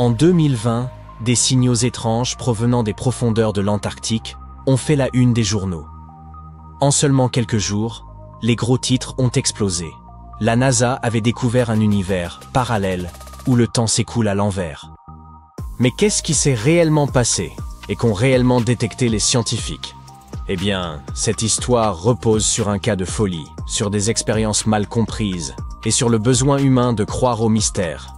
En 2020, des signaux étranges provenant des profondeurs de l'Antarctique ont fait la une des journaux. En seulement quelques jours, les gros titres ont explosé. La NASA avait découvert un univers parallèle où le temps s'écoule à l'envers. Mais qu'est-ce qui s'est réellement passé et qu'ont réellement détecté les scientifiques? Eh bien, cette histoire repose sur un cas de folie, sur des expériences mal comprises et sur le besoin humain de croire au mystère.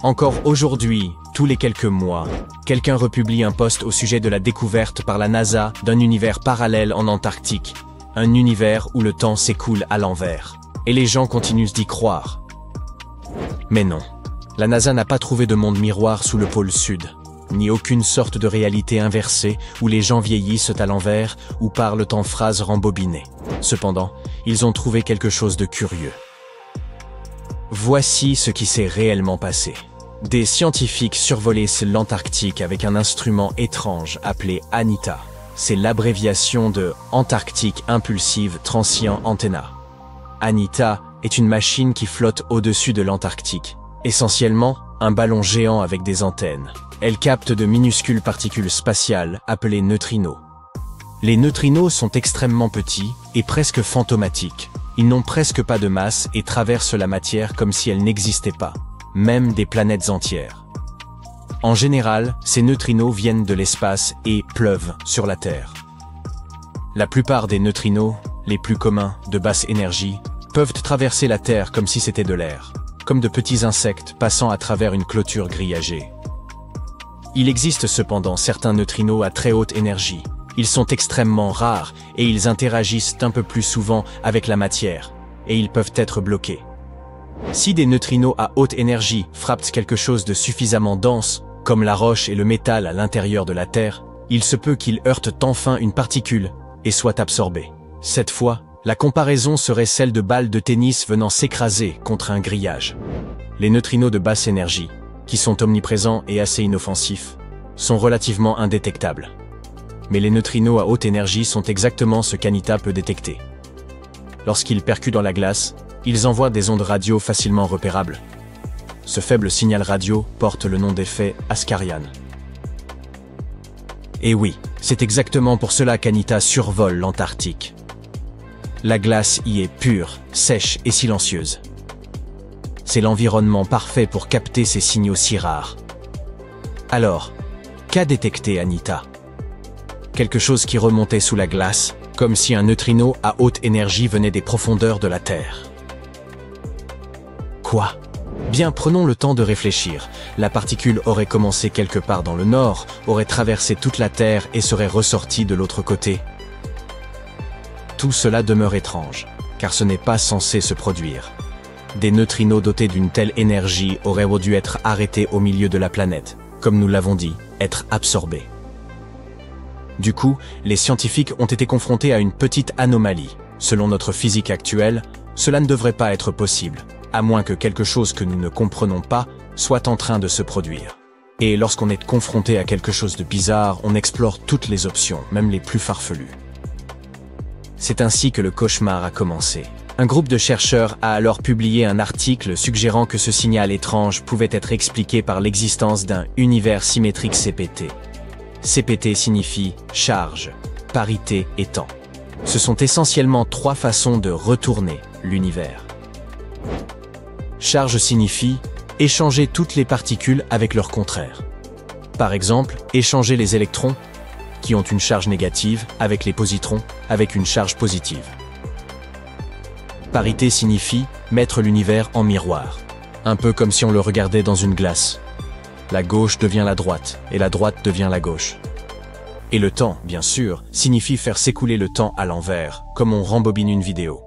Encore aujourd'hui, tous les quelques mois, quelqu'un republie un post au sujet de la découverte par la NASA d'un univers parallèle en Antarctique, un univers où le temps s'écoule à l'envers. Et les gens continuent d'y croire. Mais non, la NASA n'a pas trouvé de monde miroir sous le pôle sud, ni aucune sorte de réalité inversée où les gens vieillissent à l'envers ou parlent en phrases rembobinées. Cependant, ils ont trouvé quelque chose de curieux. Voici ce qui s'est réellement passé. Des scientifiques survolaient l'Antarctique avec un instrument étrange appelé ANITA. C'est l'abréviation de Antarctic Impulsive Transient Antenna. ANITA est une machine qui flotte au-dessus de l'Antarctique. Essentiellement, un ballon géant avec des antennes. Elle capte de minuscules particules spatiales appelées neutrinos. Les neutrinos sont extrêmement petits et presque fantomatiques. Ils n'ont presque pas de masse et traversent la matière comme si elle n'existait pas, même des planètes entières. En général, ces neutrinos viennent de l'espace et pleuvent sur la Terre. La plupart des neutrinos, les plus communs, de basse énergie, peuvent traverser la Terre comme si c'était de l'air, comme de petits insectes passant à travers une clôture grillagée. Il existe cependant certains neutrinos à très haute énergie. Ils sont extrêmement rares et ils interagissent un peu plus souvent avec la matière, et ils peuvent être bloqués. Si des neutrinos à haute énergie frappent quelque chose de suffisamment dense, comme la roche et le métal à l'intérieur de la Terre, il se peut qu'ils heurtent enfin une particule et soient absorbés. Cette fois, la comparaison serait celle de balles de tennis venant s'écraser contre un grillage. Les neutrinos de basse énergie, qui sont omniprésents et assez inoffensifs, sont relativement indétectables. Mais les neutrinos à haute énergie sont exactement ce qu'ANITA peut détecter. Lorsqu'ils percutent dans la glace, ils envoient des ondes radio facilement repérables. Ce faible signal radio porte le nom d'effet Ascarian. Et oui, c'est exactement pour cela qu'ANITA survole l'Antarctique. La glace y est pure, sèche et silencieuse. C'est l'environnement parfait pour capter ces signaux si rares. Alors, qu'a détecté ANITA? Quelque chose qui remontait sous la glace, comme si un neutrino à haute énergie venait des profondeurs de la Terre. Quoi? Bien, prenons le temps de réfléchir. La particule aurait commencé quelque part dans le nord, aurait traversé toute la Terre et serait ressortie de l'autre côté. Tout cela demeure étrange, car ce n'est pas censé se produire. Des neutrinos dotés d'une telle énergie auraient dû être arrêtés au milieu de la planète, comme nous l'avons dit, être absorbés. Du coup, les scientifiques ont été confrontés à une petite anomalie. Selon notre physique actuelle, cela ne devrait pas être possible, à moins que quelque chose que nous ne comprenons pas soit en train de se produire. Et lorsqu'on est confronté à quelque chose de bizarre, on explore toutes les options, même les plus farfelues. C'est ainsi que le cauchemar a commencé. Un groupe de chercheurs a alors publié un article suggérant que ce signal étrange pouvait être expliqué par l'existence d'un univers symétrique CPT. CPT signifie charge, parité et temps. Ce sont essentiellement trois façons de retourner l'univers. Charge signifie échanger toutes les particules avec leur contraire. Par exemple, échanger les électrons, qui ont une charge négative, avec les positrons, avec une charge positive. Parité signifie mettre l'univers en miroir, un peu comme si on le regardait dans une glace. La gauche devient la droite, et la droite devient la gauche. Et le temps, bien sûr, signifie faire s'écouler le temps à l'envers, comme on rembobine une vidéo.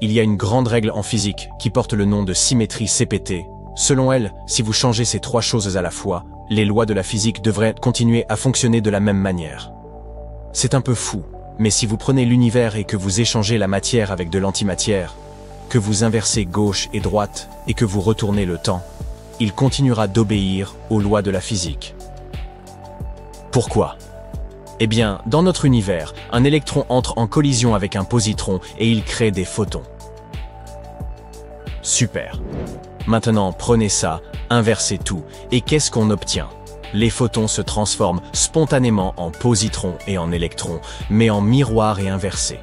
Il y a une grande règle en physique qui porte le nom de symétrie CPT. Selon elle, si vous changez ces trois choses à la fois, les lois de la physique devraient continuer à fonctionner de la même manière. C'est un peu fou, mais si vous prenez l'univers et que vous échangez la matière avec de l'antimatière, que vous inversez gauche et droite et que vous retournez le temps, il continuera d'obéir aux lois de la physique. Pourquoi? Eh bien, dans notre univers, un électron entre en collision avec un positron et il crée des photons. Super. Maintenant, prenez ça, inversez tout, et qu'est-ce qu'on obtient? Les photons se transforment spontanément en positrons et en électrons, mais en miroir et inversés.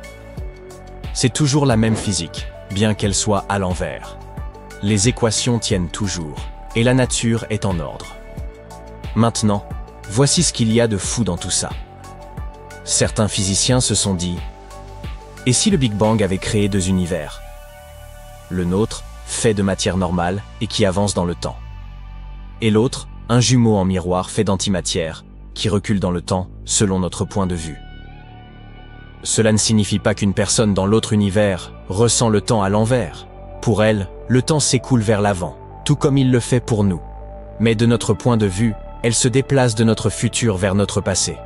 C'est toujours la même physique, bien qu'elle soit à l'envers. Les équations tiennent toujours, et la nature est en ordre. Maintenant, voici ce qu'il y a de fou dans tout ça. Certains physiciens se sont dit « Et si le Big Bang avait créé deux univers? Le nôtre, fait de matière normale et qui avance dans le temps. Et l'autre, un jumeau en miroir fait d'antimatière, qui recule dans le temps selon notre point de vue. Cela ne signifie pas qu'une personne dans l'autre univers ressent le temps à l'envers. Pour elle, le temps s'écoule vers l'avant, tout comme il le fait pour nous. Mais de notre point de vue, elle se déplace de notre futur vers notre passé.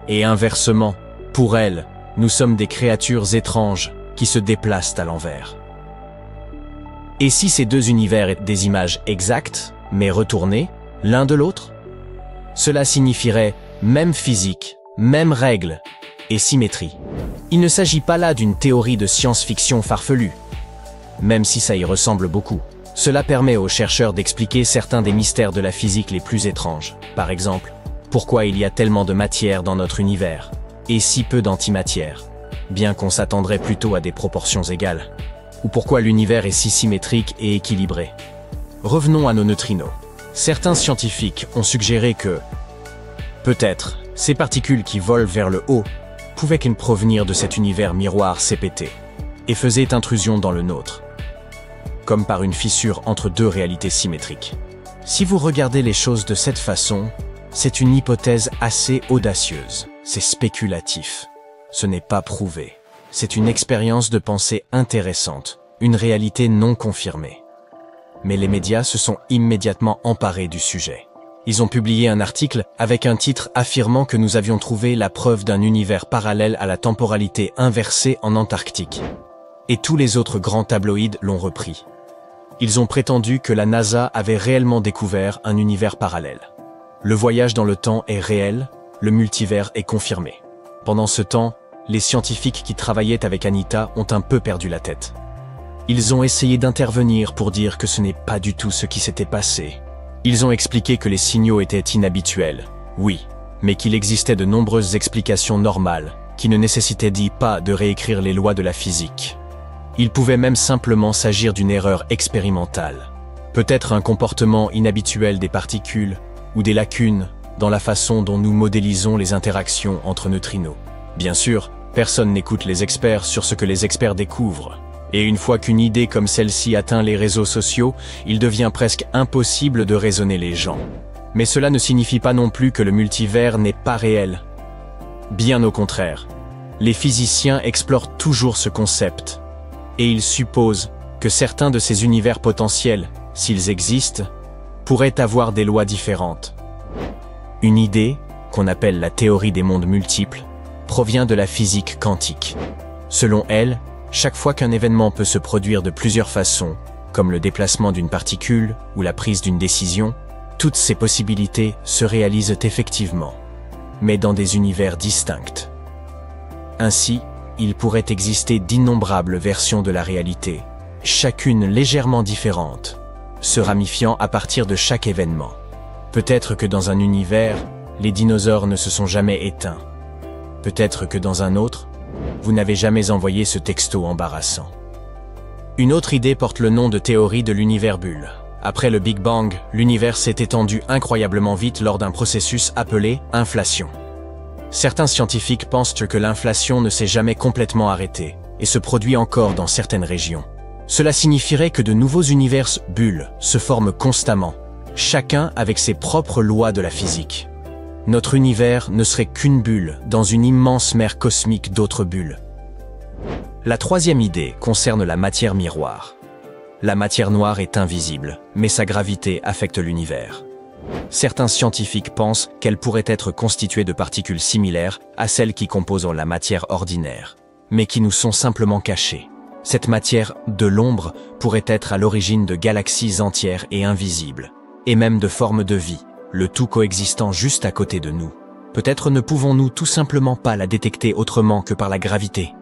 Et inversement, pour elle, nous sommes des créatures étranges qui se déplacent à l'envers. Et si ces deux univers étaient des images exactes, mais retournées, l'un de l'autre? Cela signifierait même physique, même règles et symétrie. Il ne s'agit pas là d'une théorie de science-fiction farfelue, même si ça y ressemble beaucoup. Cela permet aux chercheurs d'expliquer certains des mystères de la physique les plus étranges. Par exemple, pourquoi il y a tellement de matière dans notre univers, et si peu d'antimatière, bien qu'on s'attendrait plutôt à des proportions égales. Ou pourquoi l'univers est si symétrique et équilibré. Revenons à nos neutrinos. Certains scientifiques ont suggéré que, peut-être, ces particules qui volent vers le haut pouvaient provenir de cet univers miroir CPT, et faisaient intrusion dans le nôtre, comme par une fissure entre deux réalités symétriques. Si vous regardez les choses de cette façon, c'est une hypothèse assez audacieuse. C'est spéculatif. Ce n'est pas prouvé. C'est une expérience de pensée intéressante, une réalité non confirmée. Mais les médias se sont immédiatement emparés du sujet. Ils ont publié un article avec un titre affirmant que nous avions trouvé la preuve d'un univers parallèle à la temporalité inversée en Antarctique. Et tous les autres grands tabloïds l'ont repris. Ils ont prétendu que la NASA avait réellement découvert un univers parallèle. Le voyage dans le temps est réel, le multivers est confirmé. Pendant ce temps, les scientifiques qui travaillaient avec Anita ont un peu perdu la tête. Ils ont essayé d'intervenir pour dire que ce n'est pas du tout ce qui s'était passé. Ils ont expliqué que les signaux étaient inhabituels, oui, mais qu'il existait de nombreuses explications normales qui ne nécessitaient pas de réécrire les lois de la physique. Il pouvait même simplement s'agir d'une erreur expérimentale, peut-être un comportement inhabituel des particules ou des lacunes dans la façon dont nous modélisons les interactions entre neutrinos. Bien sûr, personne n'écoute les experts sur ce que les experts découvrent. Et une fois qu'une idée comme celle-ci atteint les réseaux sociaux, il devient presque impossible de raisonner les gens. Mais cela ne signifie pas non plus que le multivers n'est pas réel. Bien au contraire, les physiciens explorent toujours ce concept, et ils supposent que certains de ces univers potentiels, s'ils existent, pourraient avoir des lois différentes. Une idée, qu'on appelle la théorie des mondes multiples, provient de la physique quantique. Selon elle, chaque fois qu'un événement peut se produire de plusieurs façons, comme le déplacement d'une particule ou la prise d'une décision, toutes ces possibilités se réalisent effectivement, mais dans des univers distincts. Ainsi, il pourrait exister d'innombrables versions de la réalité, chacune légèrement différente, se ramifiant à partir de chaque événement. Peut-être que dans un univers, les dinosaures ne se sont jamais éteints. Peut-être que dans un autre, vous n'avez jamais envoyé ce texto embarrassant. Une autre idée porte le nom de théorie de l'univers bulle. Après le Big Bang, l'univers s'est étendu incroyablement vite lors d'un processus appelé inflation. Certains scientifiques pensent que l'inflation ne s'est jamais complètement arrêtée et se produit encore dans certaines régions. Cela signifierait que de nouveaux univers bulles se forment constamment, chacun avec ses propres lois de la physique. Notre univers ne serait qu'une bulle dans une immense mer cosmique d'autres bulles. La troisième idée concerne la matière miroir. La matière noire est invisible, mais sa gravité affecte l'univers. Certains scientifiques pensent qu'elle pourrait être constituée de particules similaires à celles qui composent la matière ordinaire, mais qui nous sont simplement cachées. Cette matière de l'ombre pourrait être à l'origine de galaxies entières et invisibles, et même de formes de vie, le tout coexistant juste à côté de nous. Peut-être ne pouvons-nous tout simplement pas la détecter autrement que par la gravité,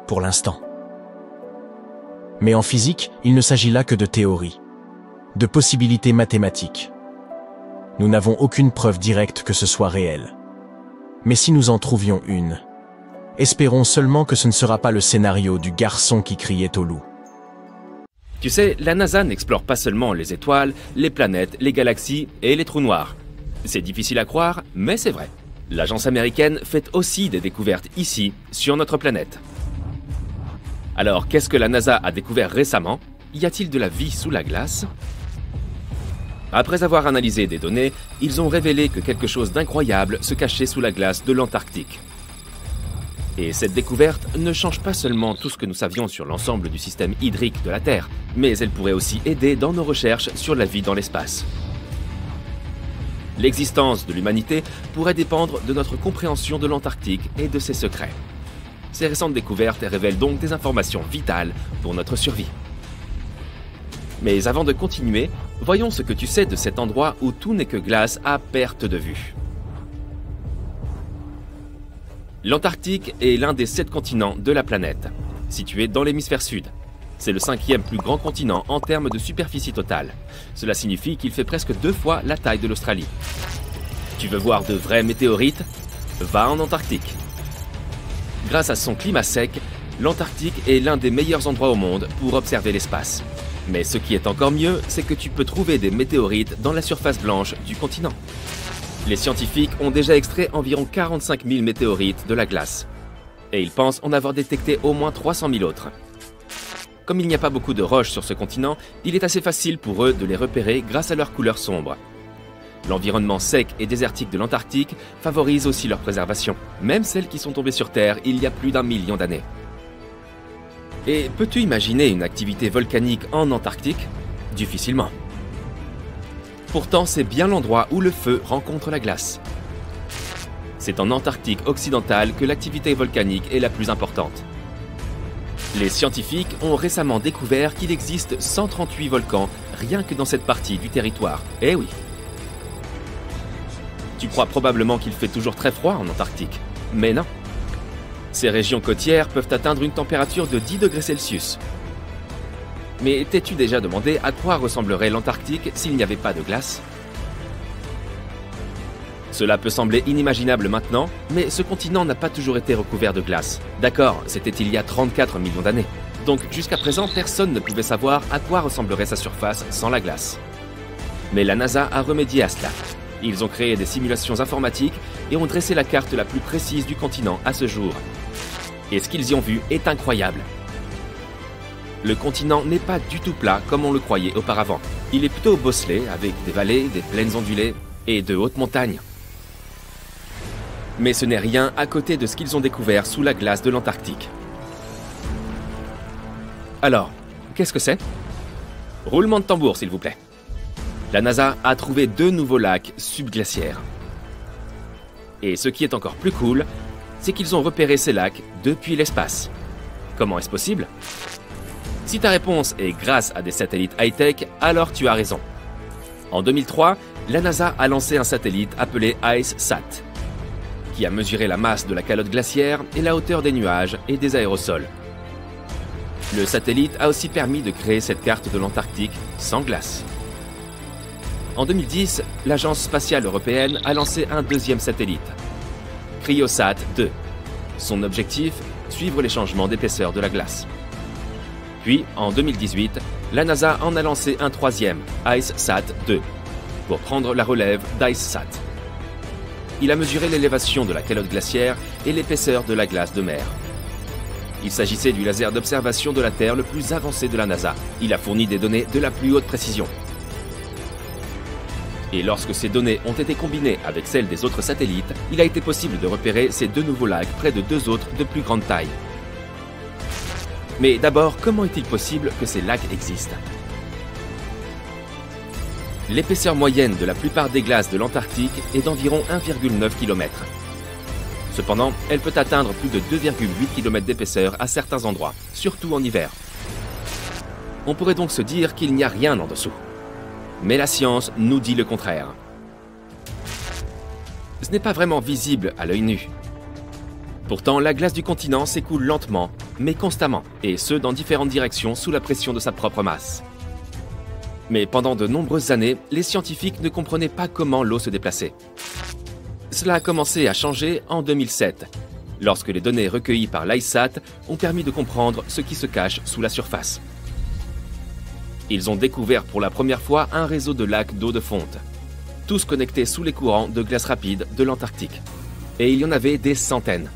pour l'instant. Mais en physique, il ne s'agit là que de théorie. de possibilités mathématiques. Nous n'avons aucune preuve directe que ce soit réel. Mais si nous en trouvions une, espérons seulement que ce ne sera pas le scénario du garçon qui criait au loup. Tu sais, la NASA n'explore pas seulement les étoiles, les planètes, les galaxies et les trous noirs. C'est difficile à croire, mais c'est vrai. L'agence américaine fait aussi des découvertes ici, sur notre planète. Alors, qu'est-ce que la NASA a découvert récemment? Y a-t-il de la vie sous la glace? Après avoir analysé des données, ils ont révélé que quelque chose d'incroyable se cachait sous la glace de l'Antarctique. Et cette découverte ne change pas seulement tout ce que nous savions sur l'ensemble du système hydrique de la Terre, mais elle pourrait aussi aider dans nos recherches sur la vie dans l'espace. L'existence de l'humanité pourrait dépendre de notre compréhension de l'Antarctique et de ses secrets. Ces récentes découvertes révèlent donc des informations vitales pour notre survie. Mais avant de continuer, voyons ce que tu sais de cet endroit où tout n'est que glace à perte de vue. L'Antarctique est l'un des 7 continents de la planète, situé dans l'hémisphère sud. C'est le 5e plus grand continent en termes de superficie totale. Cela signifie qu'il fait presque 2 fois la taille de l'Australie. Tu veux voir de vrais météorites? Va en Antarctique. Grâce à son climat sec, l'Antarctique est l'un des meilleurs endroits au monde pour observer l'espace. Mais ce qui est encore mieux, c'est que tu peux trouver des météorites dans la surface blanche du continent. Les scientifiques ont déjà extrait environ 45 000 météorites de la glace. Et ils pensent en avoir détecté au moins 300 000 autres. Comme il n'y a pas beaucoup de roches sur ce continent, il est assez facile pour eux de les repérer grâce à leur couleur sombre. L'environnement sec et désertique de l'Antarctique favorise aussi leur préservation, même celles qui sont tombées sur Terre il y a plus d'1 million d'années. Et peux-tu imaginer une activité volcanique en Antarctique? Difficilement. Pourtant, c'est bien l'endroit où le feu rencontre la glace. C'est en Antarctique occidentale que l'activité volcanique est la plus importante. Les scientifiques ont récemment découvert qu'il existe 138 volcans rien que dans cette partie du territoire. Eh oui! Tu crois probablement qu'il fait toujours très froid en Antarctique, mais non. Ces régions côtières peuvent atteindre une température de 10 degrés Celsius. Mais t'es-tu déjà demandé à quoi ressemblerait l'Antarctique s'il n'y avait pas de glace? Cela peut sembler inimaginable maintenant, mais ce continent n'a pas toujours été recouvert de glace. D'accord, c'était il y a 34 millions d'années. Donc jusqu'à présent, personne ne pouvait savoir à quoi ressemblerait sa surface sans la glace. Mais la NASA a remédié à cela. Ils ont créé des simulations informatiques et ont dressé la carte la plus précise du continent à ce jour. Et ce qu'ils y ont vu est incroyable. Le continent n'est pas du tout plat comme on le croyait auparavant. Il est plutôt bosselé avec des vallées, des plaines ondulées et de hautes montagnes. Mais ce n'est rien à côté de ce qu'ils ont découvert sous la glace de l'Antarctique. Alors, qu'est-ce que c'est? Roulement de tambour, s'il vous plaît. La NASA a trouvé 2 nouveaux lacs subglaciaires. Et ce qui est encore plus cool, c'est qu'ils ont repéré ces lacs depuis l'espace. Comment est-ce possible? Si ta réponse est grâce à des satellites high-tech, alors tu as raison. En 2003, la NASA a lancé un satellite appelé IceSat, qui a mesuré la masse de la calotte glaciaire et la hauteur des nuages et des aérosols. Le satellite a aussi permis de créer cette carte de l'Antarctique sans glace. En 2010, l'Agence spatiale européenne a lancé un 2e satellite, Cryosat 2. Son objectif, suivre les changements d'épaisseur de la glace. Puis, en 2018, la NASA en a lancé un 3e, IceSat 2, pour prendre la relève d'IceSat. Il a mesuré l'élévation de la calotte glaciaire et l'épaisseur de la glace de mer. Il s'agissait du laser d'observation de la Terre le plus avancé de la NASA. Il a fourni des données de la plus haute précision. Et lorsque ces données ont été combinées avec celles des autres satellites, il a été possible de repérer ces 2 nouveaux lacs près de 2 autres de plus grande taille. Mais d'abord, comment est-il possible que ces lacs existent? L'épaisseur moyenne de la plupart des glaces de l'Antarctique est d'environ 1,9 km. Cependant, elle peut atteindre plus de 2,8 km d'épaisseur à certains endroits, surtout en hiver. On pourrait donc se dire qu'il n'y a rien en dessous. Mais la science nous dit le contraire. Ce n'est pas vraiment visible à l'œil nu. Pourtant, la glace du continent s'écoule lentement, mais constamment, et ce dans différentes directions sous la pression de sa propre masse. Mais pendant de nombreuses années, les scientifiques ne comprenaient pas comment l'eau se déplaçait. Cela a commencé à changer en 2007, lorsque les données recueillies par l'ICESat ont permis de comprendre ce qui se cache sous la surface. Ils ont découvert pour la première fois un réseau de lacs d'eau de fonte, tous connectés sous les courants de glace rapide de l'Antarctique. Et il y en avait des centaines.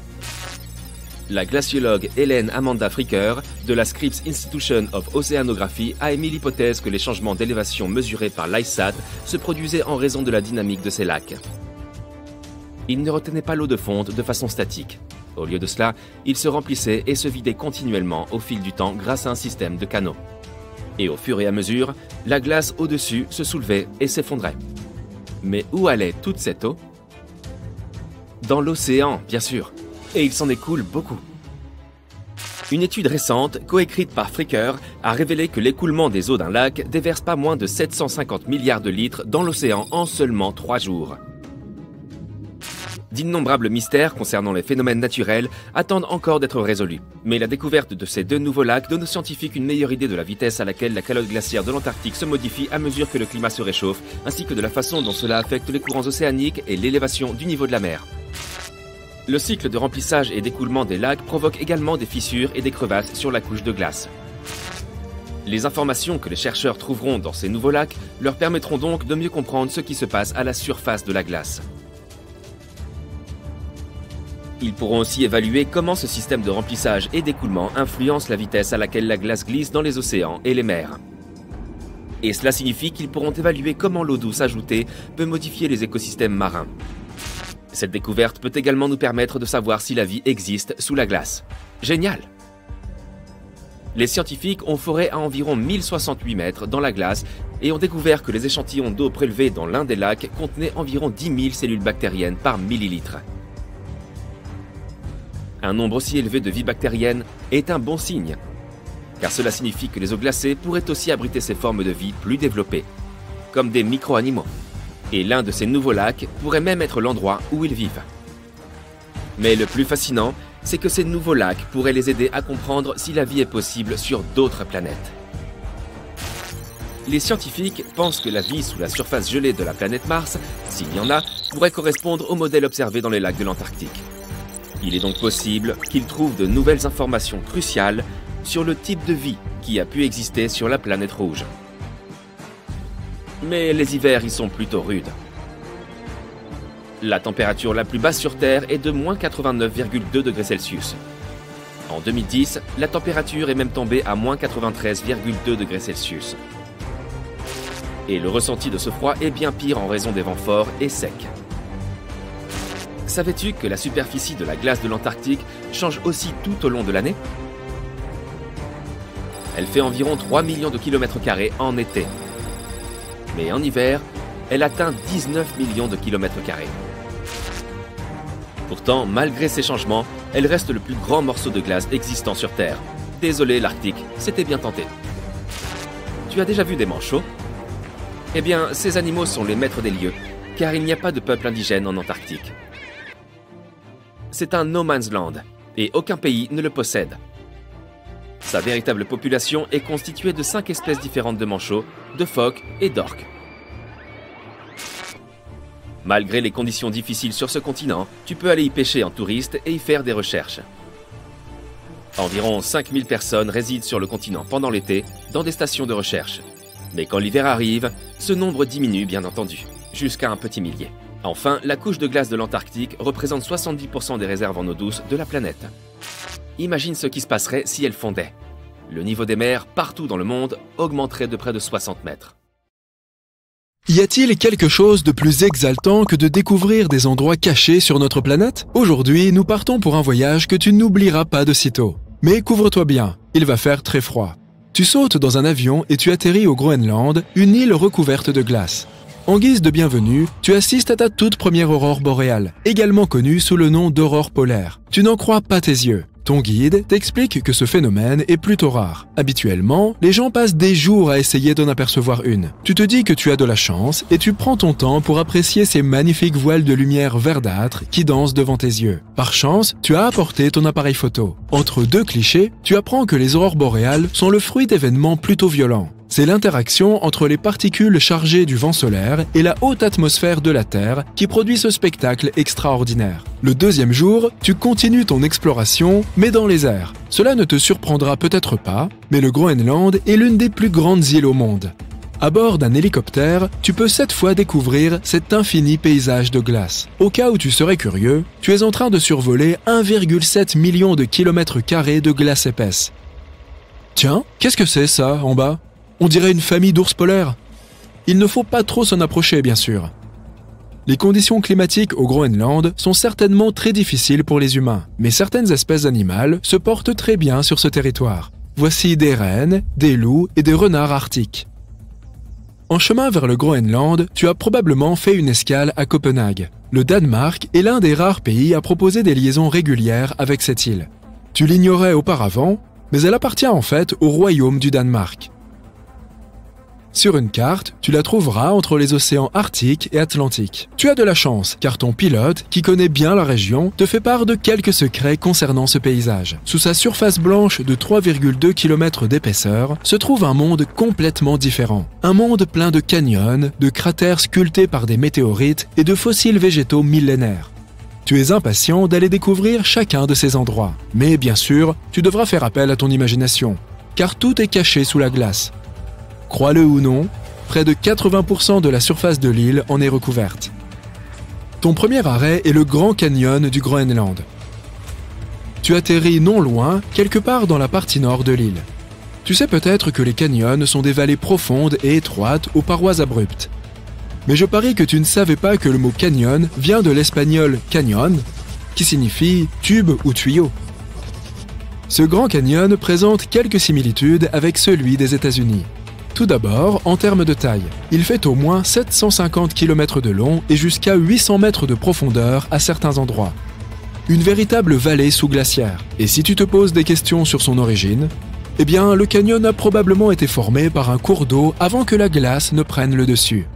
La glaciologue Hélène Amanda Fricker de la Scripps Institution of Oceanography a émis l'hypothèse que les changements d'élévation mesurés par l'ICESat se produisaient en raison de la dynamique de ces lacs. Ils ne retenaient pas l'eau de fonte de façon statique. Au lieu de cela, ils se remplissaient et se vidaient continuellement au fil du temps grâce à un système de canaux. Et au fur et à mesure, la glace au-dessus se soulevait et s'effondrait. Mais où allait toute cette eau? Dans l'océan, bien sûr. Et il s'en écoule beaucoup. Une étude récente, coécrite par Fricker, a révélé que l'écoulement des eaux d'un lac déverse pas moins de 750 milliards de litres dans l'océan en seulement 3 jours. D'innombrables mystères concernant les phénomènes naturels attendent encore d'être résolus. Mais la découverte de ces 2 nouveaux lacs donne aux scientifiques une meilleure idée de la vitesse à laquelle la calotte glaciaire de l'Antarctique se modifie à mesure que le climat se réchauffe, ainsi que de la façon dont cela affecte les courants océaniques et l'élévation du niveau de la mer. Le cycle de remplissage et d'écoulement des lacs provoque également des fissures et des crevasses sur la couche de glace. Les informations que les chercheurs trouveront dans ces nouveaux lacs leur permettront donc de mieux comprendre ce qui se passe à la surface de la glace. Ils pourront aussi évaluer comment ce système de remplissage et d'écoulement influence la vitesse à laquelle la glace glisse dans les océans et les mers. Et cela signifie qu'ils pourront évaluer comment l'eau douce ajoutée peut modifier les écosystèmes marins. Cette découverte peut également nous permettre de savoir si la vie existe sous la glace. Génial! Les scientifiques ont foré à environ 1068 mètres dans la glace et ont découvert que les échantillons d'eau prélevés dans l'un des lacs contenaient environ 10 000 cellules bactériennes par millilitre. Un nombre aussi élevé de vie bactérienne est un bon signe, car cela signifie que les eaux glacées pourraient aussi abriter ces formes de vie plus développées, comme des micro-animaux. Et l'un de ces nouveaux lacs pourrait même être l'endroit où ils vivent. Mais le plus fascinant, c'est que ces nouveaux lacs pourraient les aider à comprendre si la vie est possible sur d'autres planètes. Les scientifiques pensent que la vie sous la surface gelée de la planète Mars, s'il y en a, pourrait correspondre au modèle observé dans les lacs de l'Antarctique. Il est donc possible qu'ils trouvent de nouvelles informations cruciales sur le type de vie qui a pu exister sur la planète rouge. Mais les hivers y sont plutôt rudes. La température la plus basse sur Terre est de moins 89,2 degrés Celsius. En 2010, la température est même tombée à moins 93,2 degrés Celsius. Et le ressenti de ce froid est bien pire en raison des vents forts et secs. Savais-tu que la superficie de la glace de l'Antarctique change aussi tout au long de l'année? Elle fait environ 3 millions de kilomètres carrés en été. Mais en hiver, elle atteint 19 millions de kilomètres carrés. Pourtant, malgré ces changements, elle reste le plus grand morceau de glace existant sur Terre. Désolé l'Arctique, c'était bien tenté. Tu as déjà vu des manchots? Eh bien, ces animaux sont les maîtres des lieux, car il n'y a pas de peuple indigène en Antarctique. C'est un no man's land, et aucun pays ne le possède. Sa véritable population est constituée de 5 espèces différentes de manchots, de phoques et d'orques. Malgré les conditions difficiles sur ce continent, tu peux aller y pêcher en touriste et y faire des recherches. Environ 5000 personnes résident sur le continent pendant l'été dans des stations de recherche. Mais quand l'hiver arrive, ce nombre diminue bien entendu, jusqu'à un petit millier. Enfin, la couche de glace de l'Antarctique représente 70% des réserves en eau douce de la planète. Imagine ce qui se passerait si elle fondait. Le niveau des mers, partout dans le monde, augmenterait de près de 60 mètres. Y a-t-il quelque chose de plus exaltant que de découvrir des endroits cachés sur notre planète? Aujourd'hui, nous partons pour un voyage que tu n'oublieras pas de sitôt. Mais couvre-toi bien, il va faire très froid. Tu sautes dans un avion et tu atterris au Groenland, une île recouverte de glace. En guise de bienvenue, tu assistes à ta toute première aurore boréale, également connue sous le nom d'aurore polaire. Tu n'en crois pas tes yeux. Ton guide t'explique que ce phénomène est plutôt rare. Habituellement, les gens passent des jours à essayer d'en apercevoir une. Tu te dis que tu as de la chance et tu prends ton temps pour apprécier ces magnifiques voiles de lumière verdâtre qui dansent devant tes yeux. Par chance, tu as apporté ton appareil photo. Entre deux clichés, tu apprends que les aurores boréales sont le fruit d'événements plutôt violents. C'est l'interaction entre les particules chargées du vent solaire et la haute atmosphère de la Terre qui produit ce spectacle extraordinaire. Le deuxième jour, tu continues ton exploration, mais dans les airs. Cela ne te surprendra peut-être pas, mais le Groenland est l'une des plus grandes îles au monde. À bord d'un hélicoptère, tu peux cette fois découvrir cet infini paysage de glace. Au cas où tu serais curieux, tu es en train de survoler 1,7 million de kilomètres carrés de glace épaisse. Tiens, qu'est-ce que c'est ça, en bas ? On dirait une famille d'ours polaires. Il ne faut pas trop s'en approcher, bien sûr. Les conditions climatiques au Groenland sont certainement très difficiles pour les humains, mais certaines espèces animales se portent très bien sur ce territoire. Voici des rennes, des loups et des renards arctiques. En chemin vers le Groenland, tu as probablement fait une escale à Copenhague. Le Danemark est l'un des rares pays à proposer des liaisons régulières avec cette île. Tu l'ignorais auparavant, mais elle appartient en fait au royaume du Danemark. Sur une carte, tu la trouveras entre les océans Arctique et Atlantique. Tu as de la chance, car ton pilote, qui connaît bien la région, te fait part de quelques secrets concernant ce paysage. Sous sa surface blanche de 3,2 km d'épaisseur, se trouve un monde complètement différent. Un monde plein de canyons, de cratères sculptés par des météorites et de fossiles végétaux millénaires. Tu es impatient d'aller découvrir chacun de ces endroits. Mais bien sûr, tu devras faire appel à ton imagination, car tout est caché sous la glace. Crois-le ou non, près de 80% de la surface de l'île en est recouverte. Ton premier arrêt est le Grand Canyon du Groenland. Tu atterris non loin, quelque part dans la partie nord de l'île. Tu sais peut-être que les canyons sont des vallées profondes et étroites aux parois abruptes. Mais je parie que tu ne savais pas que le mot canyon vient de l'espagnol canyon, qui signifie tube ou tuyau. Ce Grand Canyon présente quelques similitudes avec celui des États-Unis. Tout d'abord, en termes de taille, il fait au moins 750 km de long et jusqu'à 800 mètres de profondeur à certains endroits. Une véritable vallée sous glaciaire. Et si tu te poses des questions sur son origine, eh bien, le canyon a probablement été formé par un cours d'eau avant que la glace ne prenne le dessus.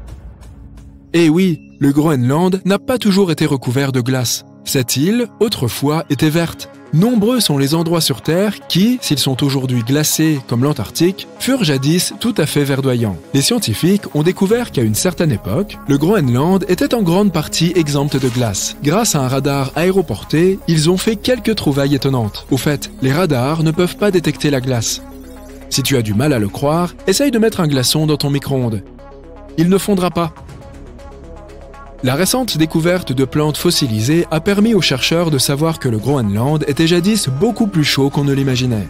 Et oui, le Groenland n'a pas toujours été recouvert de glace. Cette île, autrefois, était verte. Nombreux sont les endroits sur Terre qui, s'ils sont aujourd'hui glacés comme l'Antarctique, furent jadis tout à fait verdoyants. Les scientifiques ont découvert qu'à une certaine époque, le Groenland était en grande partie exempt de glace. Grâce à un radar aéroporté, ils ont fait quelques trouvailles étonnantes. Au fait, les radars ne peuvent pas détecter la glace. Si tu as du mal à le croire, essaye de mettre un glaçon dans ton micro-ondes. Il ne fondra pas. La récente découverte de plantes fossilisées a permis aux chercheurs de savoir que le Groenland était jadis beaucoup plus chaud qu'on ne l'imaginait.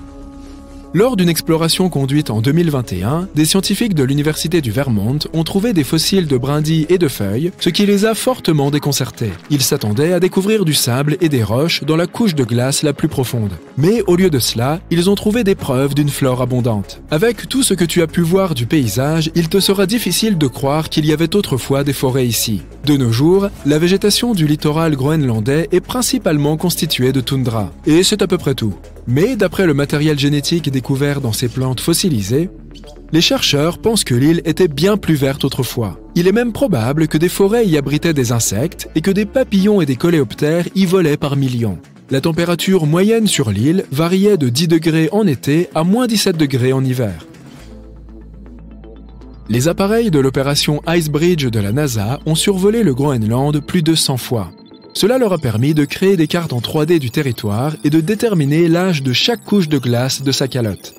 Lors d'une exploration conduite en 2021, des scientifiques de l'Université du Vermont ont trouvé des fossiles de brindilles et de feuilles, ce qui les a fortement déconcertés. Ils s'attendaient à découvrir du sable et des roches dans la couche de glace la plus profonde. Mais au lieu de cela, ils ont trouvé des preuves d'une flore abondante. Avec tout ce que tu as pu voir du paysage, il te sera difficile de croire qu'il y avait autrefois des forêts ici. De nos jours, la végétation du littoral groenlandais est principalement constituée de toundra. Et c'est à peu près tout. Mais d'après le matériel génétique découvert dans ces plantes fossilisées, les chercheurs pensent que l'île était bien plus verte autrefois. Il est même probable que des forêts y abritaient des insectes et que des papillons et des coléoptères y volaient par millions. La température moyenne sur l'île variait de 10 degrés en été à moins 17 degrés en hiver. Les appareils de l'opération Icebridge de la NASA ont survolé le Groenland plus de 100 fois. Cela leur a permis de créer des cartes en 3D du territoire et de déterminer l'âge de chaque couche de glace de sa calotte.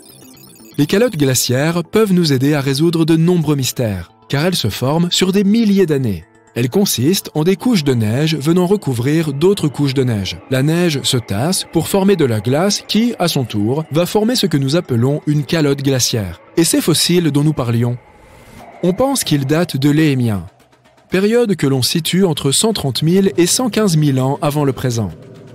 Les calottes glaciaires peuvent nous aider à résoudre de nombreux mystères, car elles se forment sur des milliers d'années. Elles consistent en des couches de neige venant recouvrir d'autres couches de neige. La neige se tasse pour former de la glace qui, à son tour, va former ce que nous appelons une calotte glaciaire. Et ces fossiles dont nous parlions, on pense qu'ils datent de l'Éémien, période que l'on situe entre 130 000 et 115 000 ans avant le présent.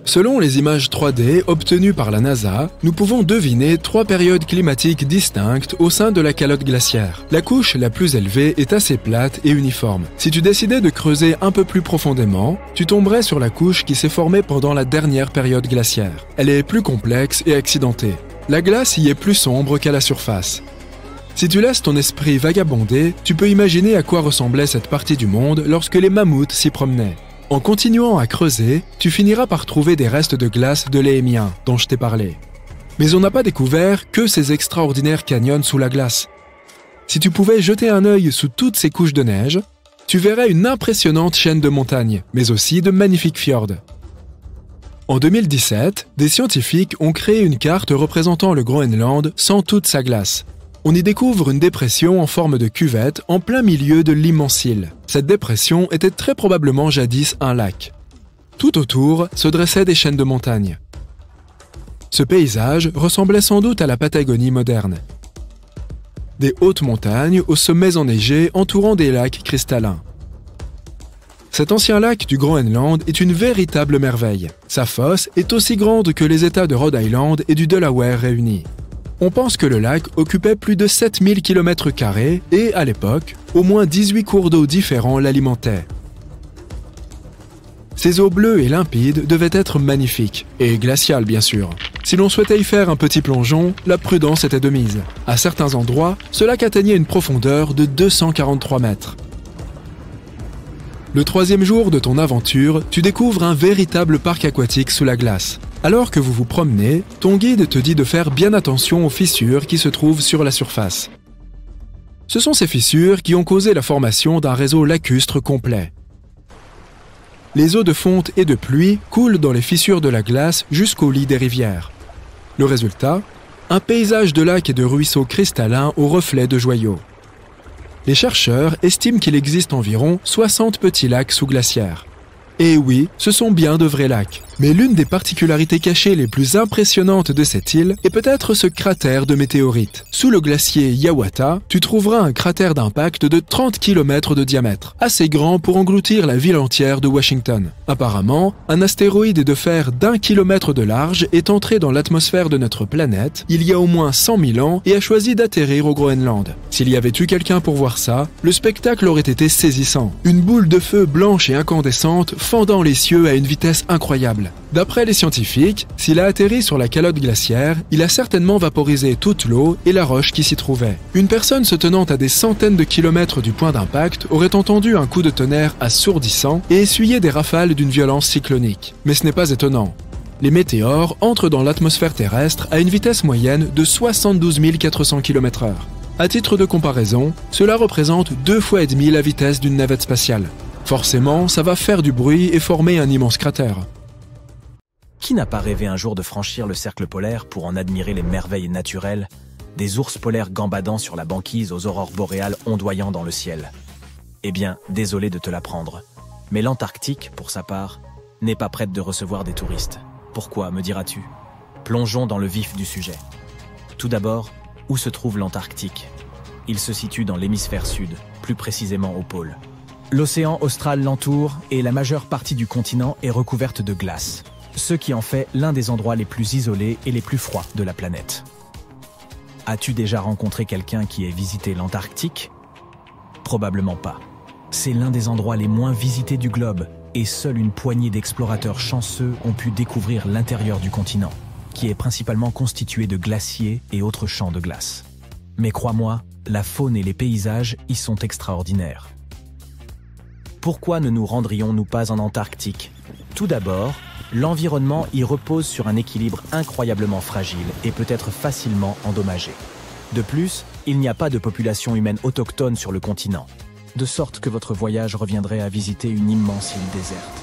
Selon les images 3D obtenues par la NASA, nous pouvons deviner 3 périodes climatiques distinctes au sein de la calotte glaciaire. La couche la plus élevée est assez plate et uniforme. Si tu décidais de creuser un peu plus profondément, tu tomberais sur la couche qui s'est formée pendant la dernière période glaciaire. Elle est plus complexe et accidentée. La glace y est plus sombre qu'à la surface. Si tu laisses ton esprit vagabonder, tu peux imaginer à quoi ressemblait cette partie du monde lorsque les mammouths s'y promenaient. En continuant à creuser, tu finiras par trouver des restes de glace de l'Éémien dont je t'ai parlé. Mais on n'a pas découvert que ces extraordinaires canyons sous la glace. Si tu pouvais jeter un œil sous toutes ces couches de neige, tu verrais une impressionnante chaîne de montagnes, mais aussi de magnifiques fjords. En 2017, des scientifiques ont créé une carte représentant le Groenland sans toute sa glace. On y découvre une dépression en forme de cuvette en plein milieu de l'immense île. Cette dépression était très probablement jadis un lac. Tout autour se dressaient des chaînes de montagnes. Ce paysage ressemblait sans doute à la Patagonie moderne. Des hautes montagnes aux sommets enneigés entourant des lacs cristallins. Cet ancien lac du Groenland est une véritable merveille. Sa fosse est aussi grande que les États de Rhode Island et du Delaware réunis. On pense que le lac occupait plus de 7000 km² et, à l'époque, au moins 18 cours d'eau différents l'alimentaient. Ces eaux bleues et limpides devaient être magnifiques, et glaciales bien sûr. Si l'on souhaitait y faire un petit plongeon, la prudence était de mise. À certains endroits, ce lac atteignait une profondeur de 243 mètres. Le troisième jour de ton aventure, tu découvres un véritable parc aquatique sous la glace. Alors que vous vous promenez, ton guide te dit de faire bien attention aux fissures qui se trouvent sur la surface. Ce sont ces fissures qui ont causé la formation d'un réseau lacustre complet. Les eaux de fonte et de pluie coulent dans les fissures de la glace jusqu'au lit des rivières. Le résultat, un paysage de lacs et de ruisseaux cristallins aux reflets de joyaux. Les chercheurs estiment qu'il existe environ 60 petits lacs sous-glaciaires. Et oui, ce sont bien de vrais lacs. Mais l'une des particularités cachées les plus impressionnantes de cette île est peut-être ce cratère de météorite. Sous le glacier Hiawatha, tu trouveras un cratère d'impact de 30 km de diamètre, assez grand pour engloutir la ville entière de Washington. Apparemment, un astéroïde de fer d'1 kilomètre de large est entré dans l'atmosphère de notre planète il y a au moins 100 000 ans et a choisi d'atterrir au Groenland. S'il y avait eu quelqu'un pour voir ça, le spectacle aurait été saisissant. Une boule de feu blanche et incandescente fendant les cieux à une vitesse incroyable. D'après les scientifiques, s'il a atterri sur la calotte glaciaire, il a certainement vaporisé toute l'eau et la roche qui s'y trouvait. Une personne se tenant à des centaines de kilomètres du point d'impact aurait entendu un coup de tonnerre assourdissant et essuyé des rafales d'une violence cyclonique. Mais ce n'est pas étonnant. Les météores entrent dans l'atmosphère terrestre à une vitesse moyenne de 72 400 km/h. À titre de comparaison, cela représente 2,5 fois la vitesse d'une navette spatiale. Forcément, ça va faire du bruit et former un immense cratère. Qui n'a pas rêvé un jour de franchir le cercle polaire pour en admirer les merveilles naturelles, des ours polaires gambadant sur la banquise aux aurores boréales ondoyant dans le ciel? Eh bien, désolé de te l'apprendre, mais l'Antarctique, pour sa part, n'est pas prête de recevoir des touristes. Pourquoi, me diras-tu? Plongeons dans le vif du sujet. Tout d'abord, où se trouve l'Antarctique? Il se situe dans l'hémisphère sud, plus précisément au pôle. L'océan austral l'entoure et la majeure partie du continent est recouverte de glace, ce qui en fait l'un des endroits les plus isolés et les plus froids de la planète. As-tu déjà rencontré quelqu'un qui ait visité l'Antarctique? Probablement pas. C'est l'un des endroits les moins visités du globe et seule une poignée d'explorateurs chanceux ont pu découvrir l'intérieur du continent, qui est principalement constitué de glaciers et autres champs de glace. Mais crois-moi, la faune et les paysages y sont extraordinaires. Pourquoi ne nous rendrions-nous pas en Antarctique? Tout d'abord, l'environnement y repose sur un équilibre incroyablement fragile et peut être facilement endommagé. De plus, il n'y a pas de population humaine autochtone sur le continent, de sorte que votre voyage reviendrait à visiter une immense île déserte.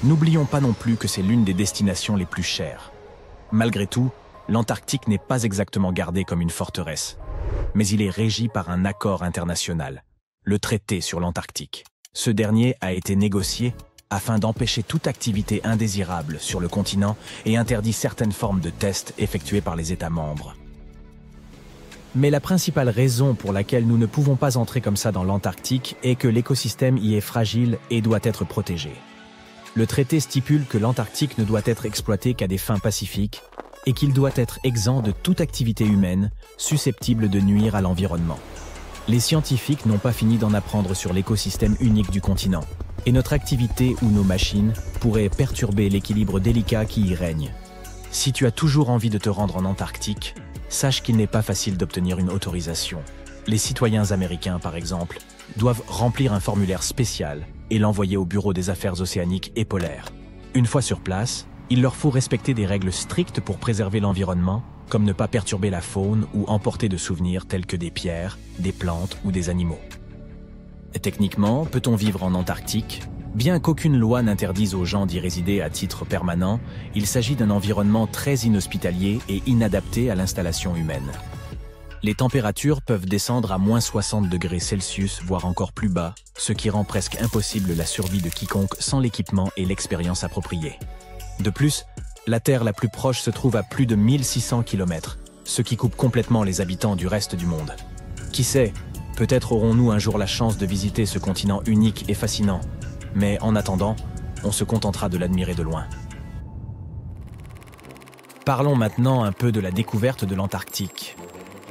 N'oublions pas non plus que c'est l'une des destinations les plus chères. Malgré tout, l'Antarctique n'est pas exactement gardé comme une forteresse, mais il est régi par un accord international, le traité sur l'Antarctique. Ce dernier a été négocié afin d'empêcher toute activité indésirable sur le continent et interdit certaines formes de tests effectués par les États membres. Mais la principale raison pour laquelle nous ne pouvons pas entrer comme ça dans l'Antarctique est que l'écosystème y est fragile et doit être protégé. Le traité stipule que l'Antarctique ne doit être exploité qu'à des fins pacifiques et qu'il doit être exempt de toute activité humaine susceptible de nuire à l'environnement. Les scientifiques n'ont pas fini d'en apprendre sur l'écosystème unique du continent, et notre activité ou nos machines pourraient perturber l'équilibre délicat qui y règne. Si tu as toujours envie de te rendre en Antarctique, sache qu'il n'est pas facile d'obtenir une autorisation. Les citoyens américains, par exemple, doivent remplir un formulaire spécial et l'envoyer au Bureau des affaires océaniques et polaires. Une fois sur place, Il leur faut respecter des règles strictes pour préserver l'environnement, comme ne pas perturber la faune ou emporter de souvenirs tels que des pierres, des plantes ou des animaux. Techniquement, peut-on vivre en Antarctique? Bien qu'aucune loi n'interdise aux gens d'y résider à titre permanent, il s'agit d'un environnement très inhospitalier et inadapté à l'installation humaine. Les températures peuvent descendre à moins 60 degrés Celsius, voire encore plus bas, ce qui rend presque impossible la survie de quiconque sans l'équipement et l'expérience appropriée. De plus, la Terre la plus proche se trouve à plus de 1600 km, ce qui coupe complètement les habitants du reste du monde. Qui sait, peut-être aurons-nous un jour la chance de visiter ce continent unique et fascinant, mais en attendant, on se contentera de l'admirer de loin. Parlons maintenant un peu de la découverte de l'Antarctique.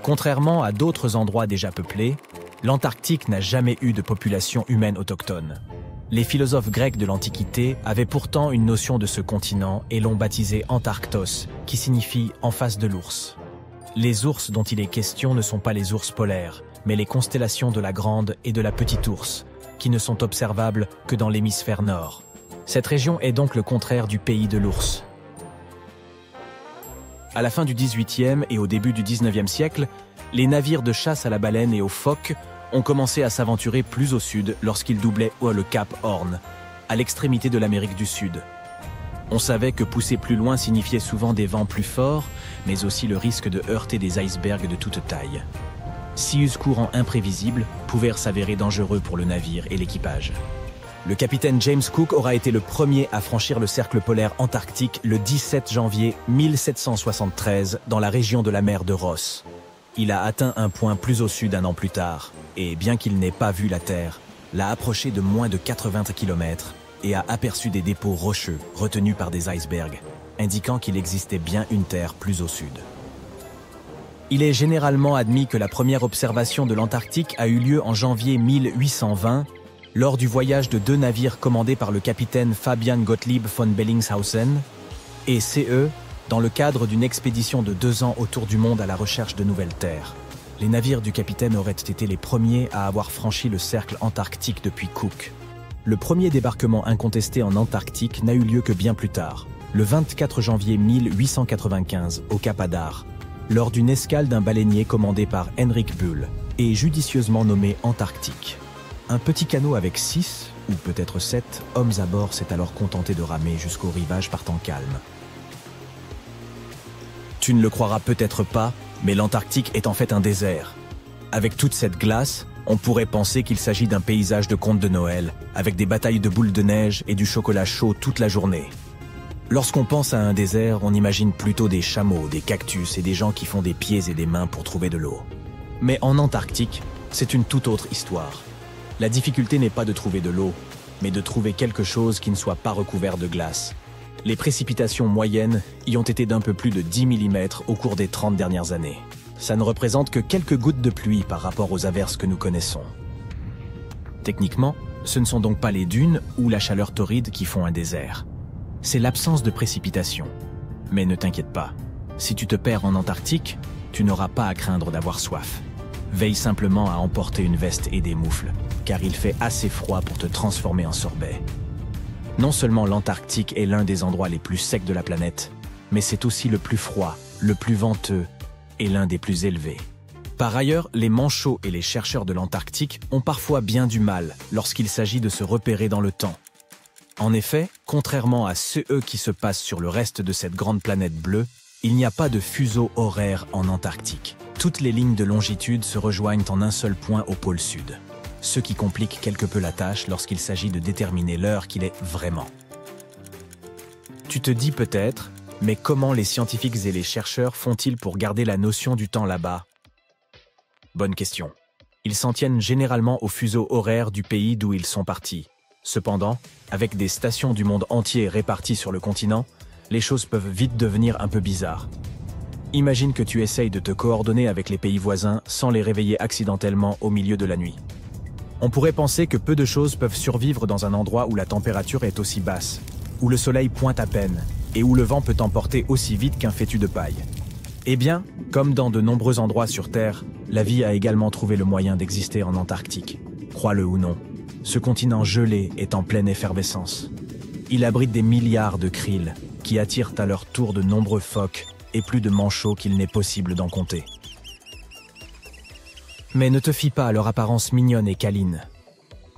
Contrairement à d'autres endroits déjà peuplés, l'Antarctique n'a jamais eu de population humaine autochtone. Les philosophes grecs de l'Antiquité avaient pourtant une notion de ce continent et l'ont baptisé Antarctos, qui signifie « en face de l'ours ». Les ours dont il est question ne sont pas les ours polaires, mais les constellations de la Grande et de la Petite Ourse, qui ne sont observables que dans l'hémisphère nord. Cette région est donc le contraire du pays de l'ours. À la fin du XVIIIe et au début du XIXe siècle, les navires de chasse à la baleine et aux phoques ont commencé à s'aventurer plus au sud lorsqu'ils doublaient le cap Horn, à l'extrémité de l'Amérique du Sud. On savait que pousser plus loin signifiait souvent des vents plus forts, mais aussi le risque de heurter des icebergs de toute taille. Sius courants imprévisibles pouvait s'avérer dangereux pour le navire et l'équipage. Le capitaine James Cook aura été le premier à franchir le cercle polaire antarctique le 17 janvier 1773 dans la région de la mer de Ross. Il a atteint un point plus au sud un an plus tard, et bien qu'il n'ait pas vu la Terre, l'a approché de moins de 80 km et a aperçu des dépôts rocheux retenus par des icebergs, indiquant qu'il existait bien une Terre plus au sud. Il est généralement admis que la première observation de l'Antarctique a eu lieu en janvier 1820, lors du voyage de 2 navires commandés par le capitaine Fabian Gottlieb von Bellingshausen et CE, dans le cadre d'une expédition de 2 ans autour du monde à la recherche de nouvelles terres. Les navires du capitaine auraient été les premiers à avoir franchi le cercle antarctique depuis Cook. Le premier débarquement incontesté en Antarctique n'a eu lieu que bien plus tard, le 24 janvier 1895, au Cap Adar, lors d'une escale d'un baleinier commandé par Henrik Bull et judicieusement nommé Antarctique. Un petit canot avec 6, ou peut-être 7, hommes à bord s'est alors contenté de ramer jusqu'au rivage par temps calme. Tu ne le croiras peut-être pas, mais l'Antarctique est en fait un désert. Avec toute cette glace, on pourrait penser qu'il s'agit d'un paysage de conte de Noël, avec des batailles de boules de neige et du chocolat chaud toute la journée. Lorsqu'on pense à un désert, on imagine plutôt des chameaux, des cactus et des gens qui font des pieds et des mains pour trouver de l'eau. Mais en Antarctique, c'est une toute autre histoire. La difficulté n'est pas de trouver de l'eau, mais de trouver quelque chose qui ne soit pas recouvert de glace. Les précipitations moyennes y ont été d'un peu plus de 10 mm au cours des 30 dernières années. Ça ne représente que quelques gouttes de pluie par rapport aux averses que nous connaissons. Techniquement, ce ne sont donc pas les dunes ou la chaleur torride qui font un désert. C'est l'absence de précipitations. Mais ne t'inquiète pas, si tu te perds en Antarctique, tu n'auras pas à craindre d'avoir soif. Veille simplement à emporter une veste et des moufles, car il fait assez froid pour te transformer en sorbet. Non seulement l'Antarctique est l'un des endroits les plus secs de la planète, mais c'est aussi le plus froid, le plus venteux et l'un des plus élevés. Par ailleurs, les manchots et les chercheurs de l'Antarctique ont parfois bien du mal lorsqu'il s'agit de se repérer dans le temps. En effet, contrairement à ceux qui se passent sur le reste de cette grande planète bleue, il n'y a pas de fuseau horaire en Antarctique. Toutes les lignes de longitude se rejoignent en un seul point au pôle sud, ce qui complique quelque peu la tâche lorsqu'il s'agit de déterminer l'heure qu'il est vraiment. Tu te dis peut-être, mais comment les scientifiques et les chercheurs font-ils pour garder la notion du temps là-bas? Bonne question. Ils s'en tiennent généralement au fuseau horaire du pays d'où ils sont partis. Cependant, avec des stations du monde entier réparties sur le continent, les choses peuvent vite devenir un peu bizarres. Imagine que tu essayes de te coordonner avec les pays voisins sans les réveiller accidentellement au milieu de la nuit. On pourrait penser que peu de choses peuvent survivre dans un endroit où la température est aussi basse, où le soleil pointe à peine et où le vent peut emporter aussi vite qu'un fétu de paille. Eh bien, comme dans de nombreux endroits sur Terre, la vie a également trouvé le moyen d'exister en Antarctique. Crois-le ou non, ce continent gelé est en pleine effervescence. Il abrite des milliards de krill, qui attirent à leur tour de nombreux phoques et plus de manchots qu'il n'est possible d'en compter. Mais ne te fie pas à leur apparence mignonne et câline.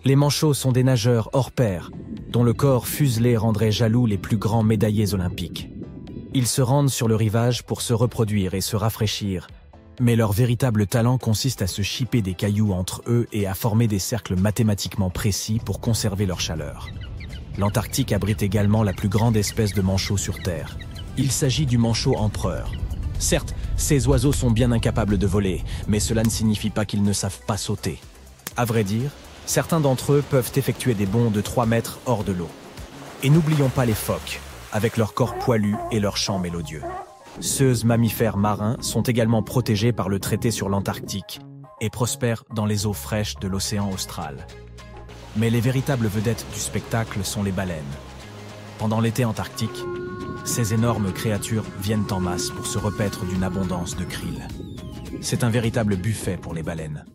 Les manchots sont des nageurs hors pair, dont le corps fuselé rendrait jaloux les plus grands médaillés olympiques. Ils se rendent sur le rivage pour se reproduire et se rafraîchir, mais leur véritable talent consiste à se chipper des cailloux entre eux et à former des cercles mathématiquement précis pour conserver leur chaleur. L'Antarctique abrite également la plus grande espèce de manchot sur Terre. Il s'agit du manchot empereur. Certes, ces oiseaux sont bien incapables de voler, mais cela ne signifie pas qu'ils ne savent pas sauter. À vrai dire, certains d'entre eux peuvent effectuer des bonds de 3 mètres hors de l'eau. Et n'oublions pas les phoques, avec leur corps poilu et leur chant mélodieux. Ces mammifères marins sont également protégés par le traité sur l'Antarctique et prospèrent dans les eaux fraîches de l'océan austral. Mais les véritables vedettes du spectacle sont les baleines. Pendant l'été antarctique, ces énormes créatures viennent en masse pour se repaître d'une abondance de krill. C'est un véritable buffet pour les baleines.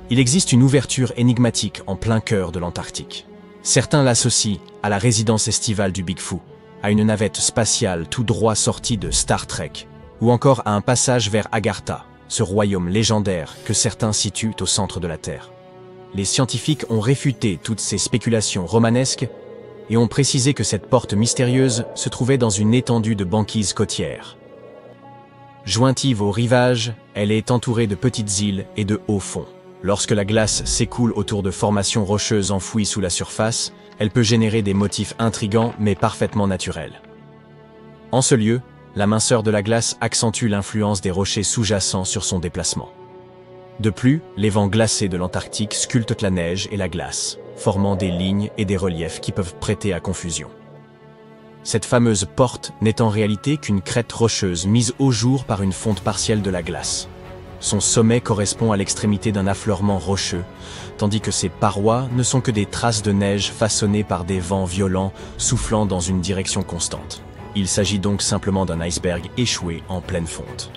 Il existe une ouverture énigmatique en plein cœur de l'Antarctique. Certains l'associent à la résidence estivale du Big Foo, à une navette spatiale tout droit sortie de Star Trek, ou encore à un passage vers Agartha, ce royaume légendaire que certains situent au centre de la Terre. Les scientifiques ont réfuté toutes ces spéculations romanesques et ont précisé que cette porte mystérieuse se trouvait dans une étendue de banquise côtière. Jointive au rivage, elle est entourée de petites îles et de hauts fonds. Lorsque la glace s'écoule autour de formations rocheuses enfouies sous la surface, elle peut générer des motifs intrigants mais parfaitement naturels. En ce lieu, la minceur de la glace accentue l'influence des rochers sous-jacents sur son déplacement. De plus, les vents glacés de l'Antarctique sculptent la neige et la glace, formant des lignes et des reliefs qui peuvent prêter à confusion. Cette fameuse porte n'est en réalité qu'une crête rocheuse mise au jour par une fonte partielle de la glace. Son sommet correspond à l'extrémité d'un affleurement rocheux, tandis que ses parois ne sont que des traces de neige façonnées par des vents violents soufflant dans une direction constante. Il s'agit donc simplement d'un iceberg échoué en pleine fonte.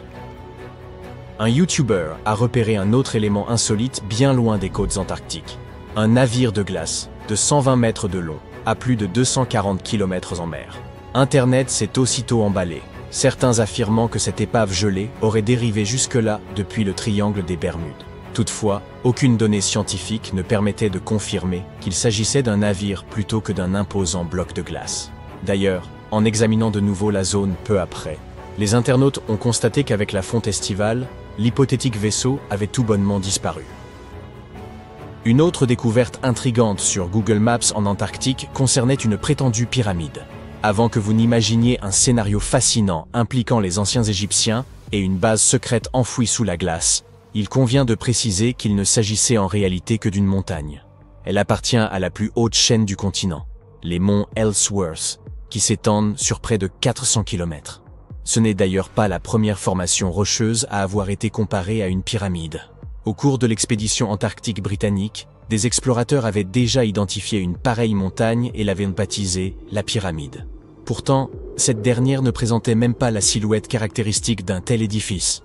Un YouTuber a repéré un autre élément insolite bien loin des côtes antarctiques. Un navire de glace de 120 mètres de long, à plus de 240 km en mer. Internet s'est aussitôt emballé, certains affirmant que cette épave gelée aurait dérivé jusque-là depuis le triangle des Bermudes. Toutefois, aucune donnée scientifique ne permettait de confirmer qu'il s'agissait d'un navire plutôt que d'un imposant bloc de glace. D'ailleurs, en examinant de nouveau la zone peu après, les internautes ont constaté qu'avec la fonte estivale, l'hypothétique vaisseau avait tout bonnement disparu. Une autre découverte intrigante sur Google Maps en Antarctique concernait une prétendue pyramide. Avant que vous n'imaginiez un scénario fascinant impliquant les anciens Égyptiens et une base secrète enfouie sous la glace, il convient de préciser qu'il ne s'agissait en réalité que d'une montagne. Elle appartient à la plus haute chaîne du continent, les monts Ellsworth, qui s'étendent sur près de 400 km. Ce n'est d'ailleurs pas la première formation rocheuse à avoir été comparée à une pyramide. Au cours de l'expédition antarctique britannique, des explorateurs avaient déjà identifié une pareille montagne et l'avaient baptisée la pyramide. Pourtant, cette dernière ne présentait même pas la silhouette caractéristique d'un tel édifice.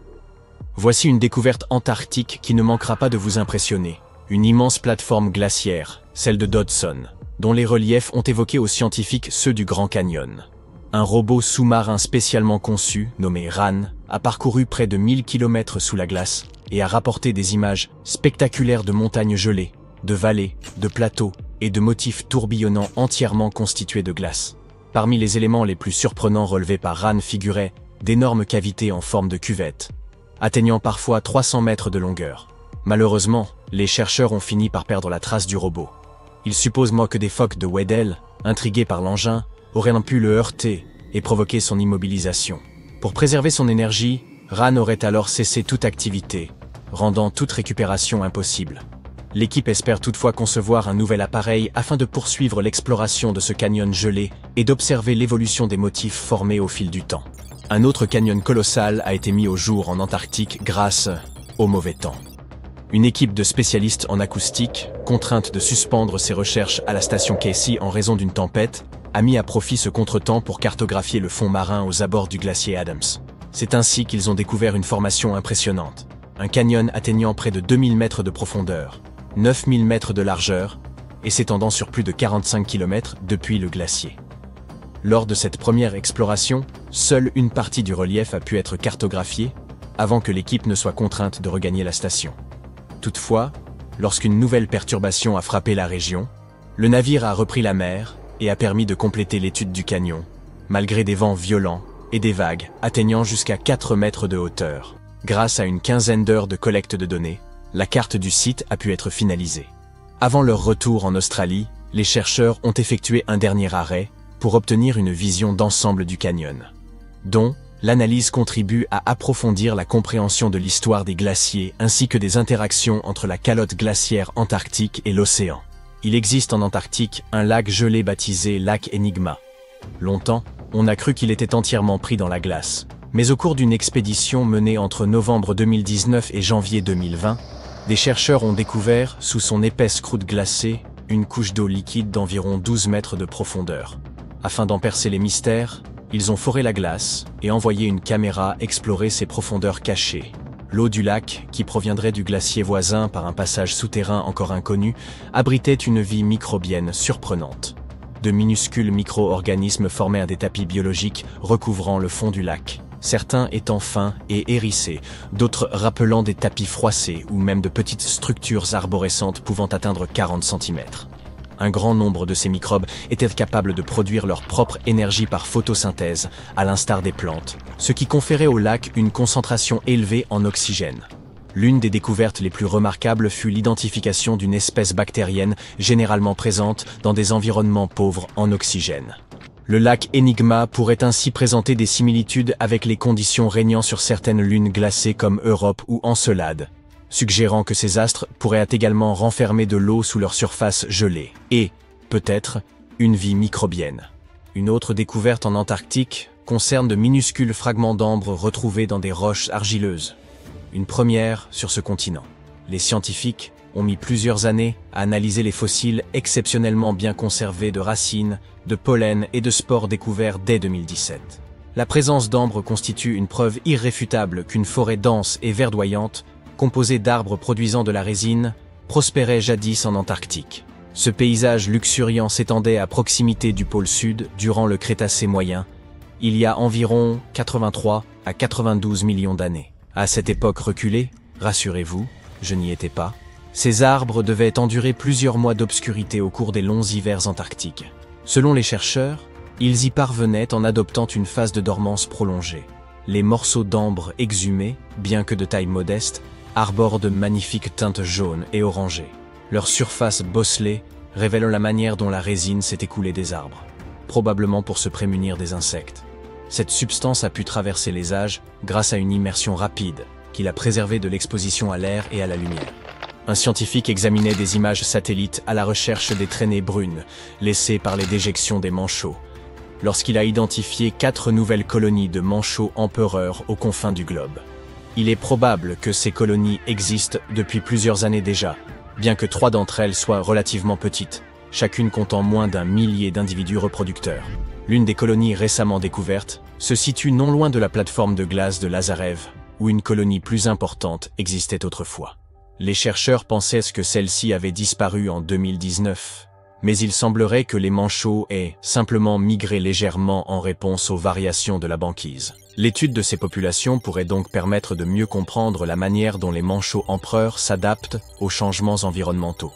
Voici une découverte antarctique qui ne manquera pas de vous impressionner. Une immense plateforme glaciaire, celle de Dodson, dont les reliefs ont évoqué aux scientifiques ceux du Grand Canyon. Un robot sous-marin spécialement conçu, nommé RAN, a parcouru près de 1000 km sous la glace et a rapporté des images spectaculaires de montagnes gelées, de vallées, de plateaux et de motifs tourbillonnants entièrement constitués de glace. Parmi les éléments les plus surprenants relevés par RAN figuraient d'énormes cavités en forme de cuvette, atteignant parfois 300 mètres de longueur. Malheureusement, les chercheurs ont fini par perdre la trace du robot. Ils supposent que des phoques de Weddell, intrigués par l'engin, auraient pu le heurter et provoquer son immobilisation. Pour préserver son énergie, RAN aurait alors cessé toute activité, rendant toute récupération impossible. L'équipe espère toutefois concevoir un nouvel appareil afin de poursuivre l'exploration de ce canyon gelé et d'observer l'évolution des motifs formés au fil du temps. Un autre canyon colossal a été mis au jour en Antarctique grâce au mauvais temps. Une équipe de spécialistes en acoustique, contrainte de suspendre ses recherches à la station Casey en raison d'une tempête, a mis à profit ce contretemps pour cartographier le fond marin aux abords du glacier Adams. C'est ainsi qu'ils ont découvert une formation impressionnante. Un canyon atteignant près de 2000 mètres de profondeur, 9000 mètres de largeur et s'étendant sur plus de 45 km depuis le glacier. Lors de cette première exploration, seule une partie du relief a pu être cartographiée avant que l'équipe ne soit contrainte de regagner la station. Toutefois, lorsqu'une nouvelle perturbation a frappé la région, le navire a repris la mer et a permis de compléter l'étude du canyon, malgré des vents violents et des vagues atteignant jusqu'à 4 mètres de hauteur. Grâce à une quinzaine d'heures de collecte de données, la carte du site a pu être finalisée. Avant leur retour en Australie, les chercheurs ont effectué un dernier arrêt pour obtenir une vision d'ensemble du canyon, dont l'analyse contribue à approfondir la compréhension de l'histoire des glaciers ainsi que des interactions entre la calotte glaciaire antarctique et l'océan. Il existe en Antarctique un lac gelé baptisé lac Enigma. Longtemps, on a cru qu'il était entièrement pris dans la glace, mais au cours d'une expédition menée entre novembre 2019 et janvier 2020, des chercheurs ont découvert, sous son épaisse croûte glacée, une couche d'eau liquide d'environ 12 mètres de profondeur. Afin d'en percer les mystères, ils ont foré la glace et envoyé une caméra explorer ses profondeurs cachées. L'eau du lac, qui proviendrait du glacier voisin par un passage souterrain encore inconnu, abritait une vie microbienne surprenante. De minuscules micro-organismes formèrent des tapis biologiques recouvrant le fond du lac, certains étant fins et hérissés, d'autres rappelant des tapis froissés ou même de petites structures arborescentes pouvant atteindre 40 cm. Un grand nombre de ces microbes étaient capables de produire leur propre énergie par photosynthèse, à l'instar des plantes, ce qui conférait au lac une concentration élevée en oxygène. L'une des découvertes les plus remarquables fut l'identification d'une espèce bactérienne généralement présente dans des environnements pauvres en oxygène. Le lac Enigma pourrait ainsi présenter des similitudes avec les conditions régnant sur certaines lunes glacées comme Europe ou Encelade, suggérant que ces astres pourraient également renfermer de l'eau sous leur surface gelée, et, peut-être, une vie microbienne. Une autre découverte en Antarctique concerne de minuscules fragments d'ambre retrouvés dans des roches argileuses. Une première sur ce continent. Les scientifiques ont mis plusieurs années à analyser les fossiles exceptionnellement bien conservés de racines, de pollen et de spores découverts dès 2017. La présence d'ambre constitue une preuve irréfutable qu'une forêt dense et verdoyante composé d'arbres produisant de la résine, prospérait jadis en Antarctique. Ce paysage luxuriant s'étendait à proximité du pôle sud durant le Crétacé moyen, il y a environ 83 à 92 millions d'années. À cette époque reculée, rassurez-vous, je n'y étais pas, ces arbres devaient endurer plusieurs mois d'obscurité au cours des longs hivers antarctiques. Selon les chercheurs, ils y parvenaient en adoptant une phase de dormance prolongée. Les morceaux d'ambre exhumés, bien que de taille modeste, arborent de magnifiques teintes jaunes et orangées. Leur surface bosselée révèle la manière dont la résine s'est écoulée des arbres, probablement pour se prémunir des insectes. Cette substance a pu traverser les âges grâce à une immersion rapide qui l'a préservée de l'exposition à l'air et à la lumière. Un scientifique examinait des images satellites à la recherche des traînées brunes laissées par les déjections des manchots, lorsqu'il a identifié 4 nouvelles colonies de manchots empereurs aux confins du globe. Il est probable que ces colonies existent depuis plusieurs années déjà, bien que 3 d'entre elles soient relativement petites, chacune comptant moins d'1 millier d'individus reproducteurs. L'une des colonies récemment découvertes se situe non loin de la plateforme de glace de Lazarev, où une colonie plus importante existait autrefois. Les chercheurs pensaient que celle-ci avait disparu en 2019, mais il semblerait que les manchots aient simplement migré légèrement en réponse aux variations de la banquise. L'étude de ces populations pourrait donc permettre de mieux comprendre la manière dont les manchots empereurs s'adaptent aux changements environnementaux.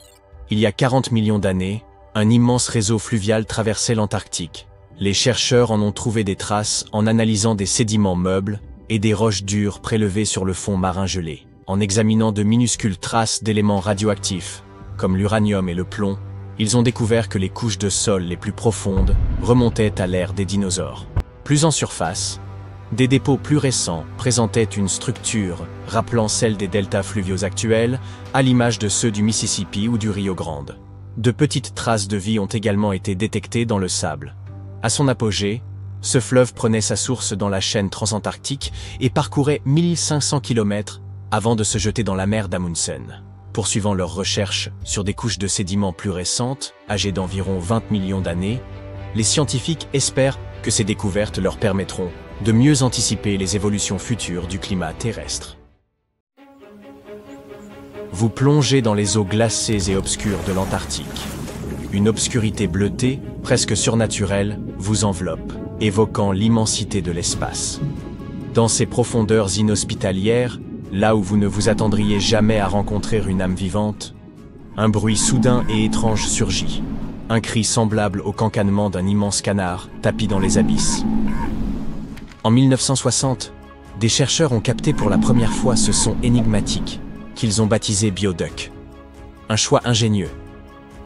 Il y a 40 millions d'années, un immense réseau fluvial traversait l'Antarctique. Les chercheurs en ont trouvé des traces en analysant des sédiments meubles et des roches dures prélevées sur le fond marin gelé. En examinant de minuscules traces d'éléments radioactifs, comme l'uranium et le plomb, ils ont découvert que les couches de sol les plus profondes remontaient à l'ère des dinosaures. Plus en surface, des dépôts plus récents présentaient une structure rappelant celle des deltas fluviaux actuels, à l'image de ceux du Mississippi ou du Rio Grande. De petites traces de vie ont également été détectées dans le sable. À son apogée, ce fleuve prenait sa source dans la chaîne transantarctique et parcourait 1500 km avant de se jeter dans la mer d'Amundsen. Poursuivant leurs recherches sur des couches de sédiments plus récentes, âgées d'environ 20 millions d'années, les scientifiques espèrent que ces découvertes leur permettront de mieux anticiper les évolutions futures du climat terrestre. Vous plongez dans les eaux glacées et obscures de l'Antarctique. Une obscurité bleutée, presque surnaturelle, vous enveloppe, évoquant l'immensité de l'espace. Dans ces profondeurs inhospitalières, là où vous ne vous attendriez jamais à rencontrer une âme vivante, un bruit soudain et étrange surgit. Un cri semblable au cancanement d'un immense canard tapi dans les abysses. En 1960, des chercheurs ont capté pour la première fois ce son énigmatique, qu'ils ont baptisé Bioduck. Un choix ingénieux.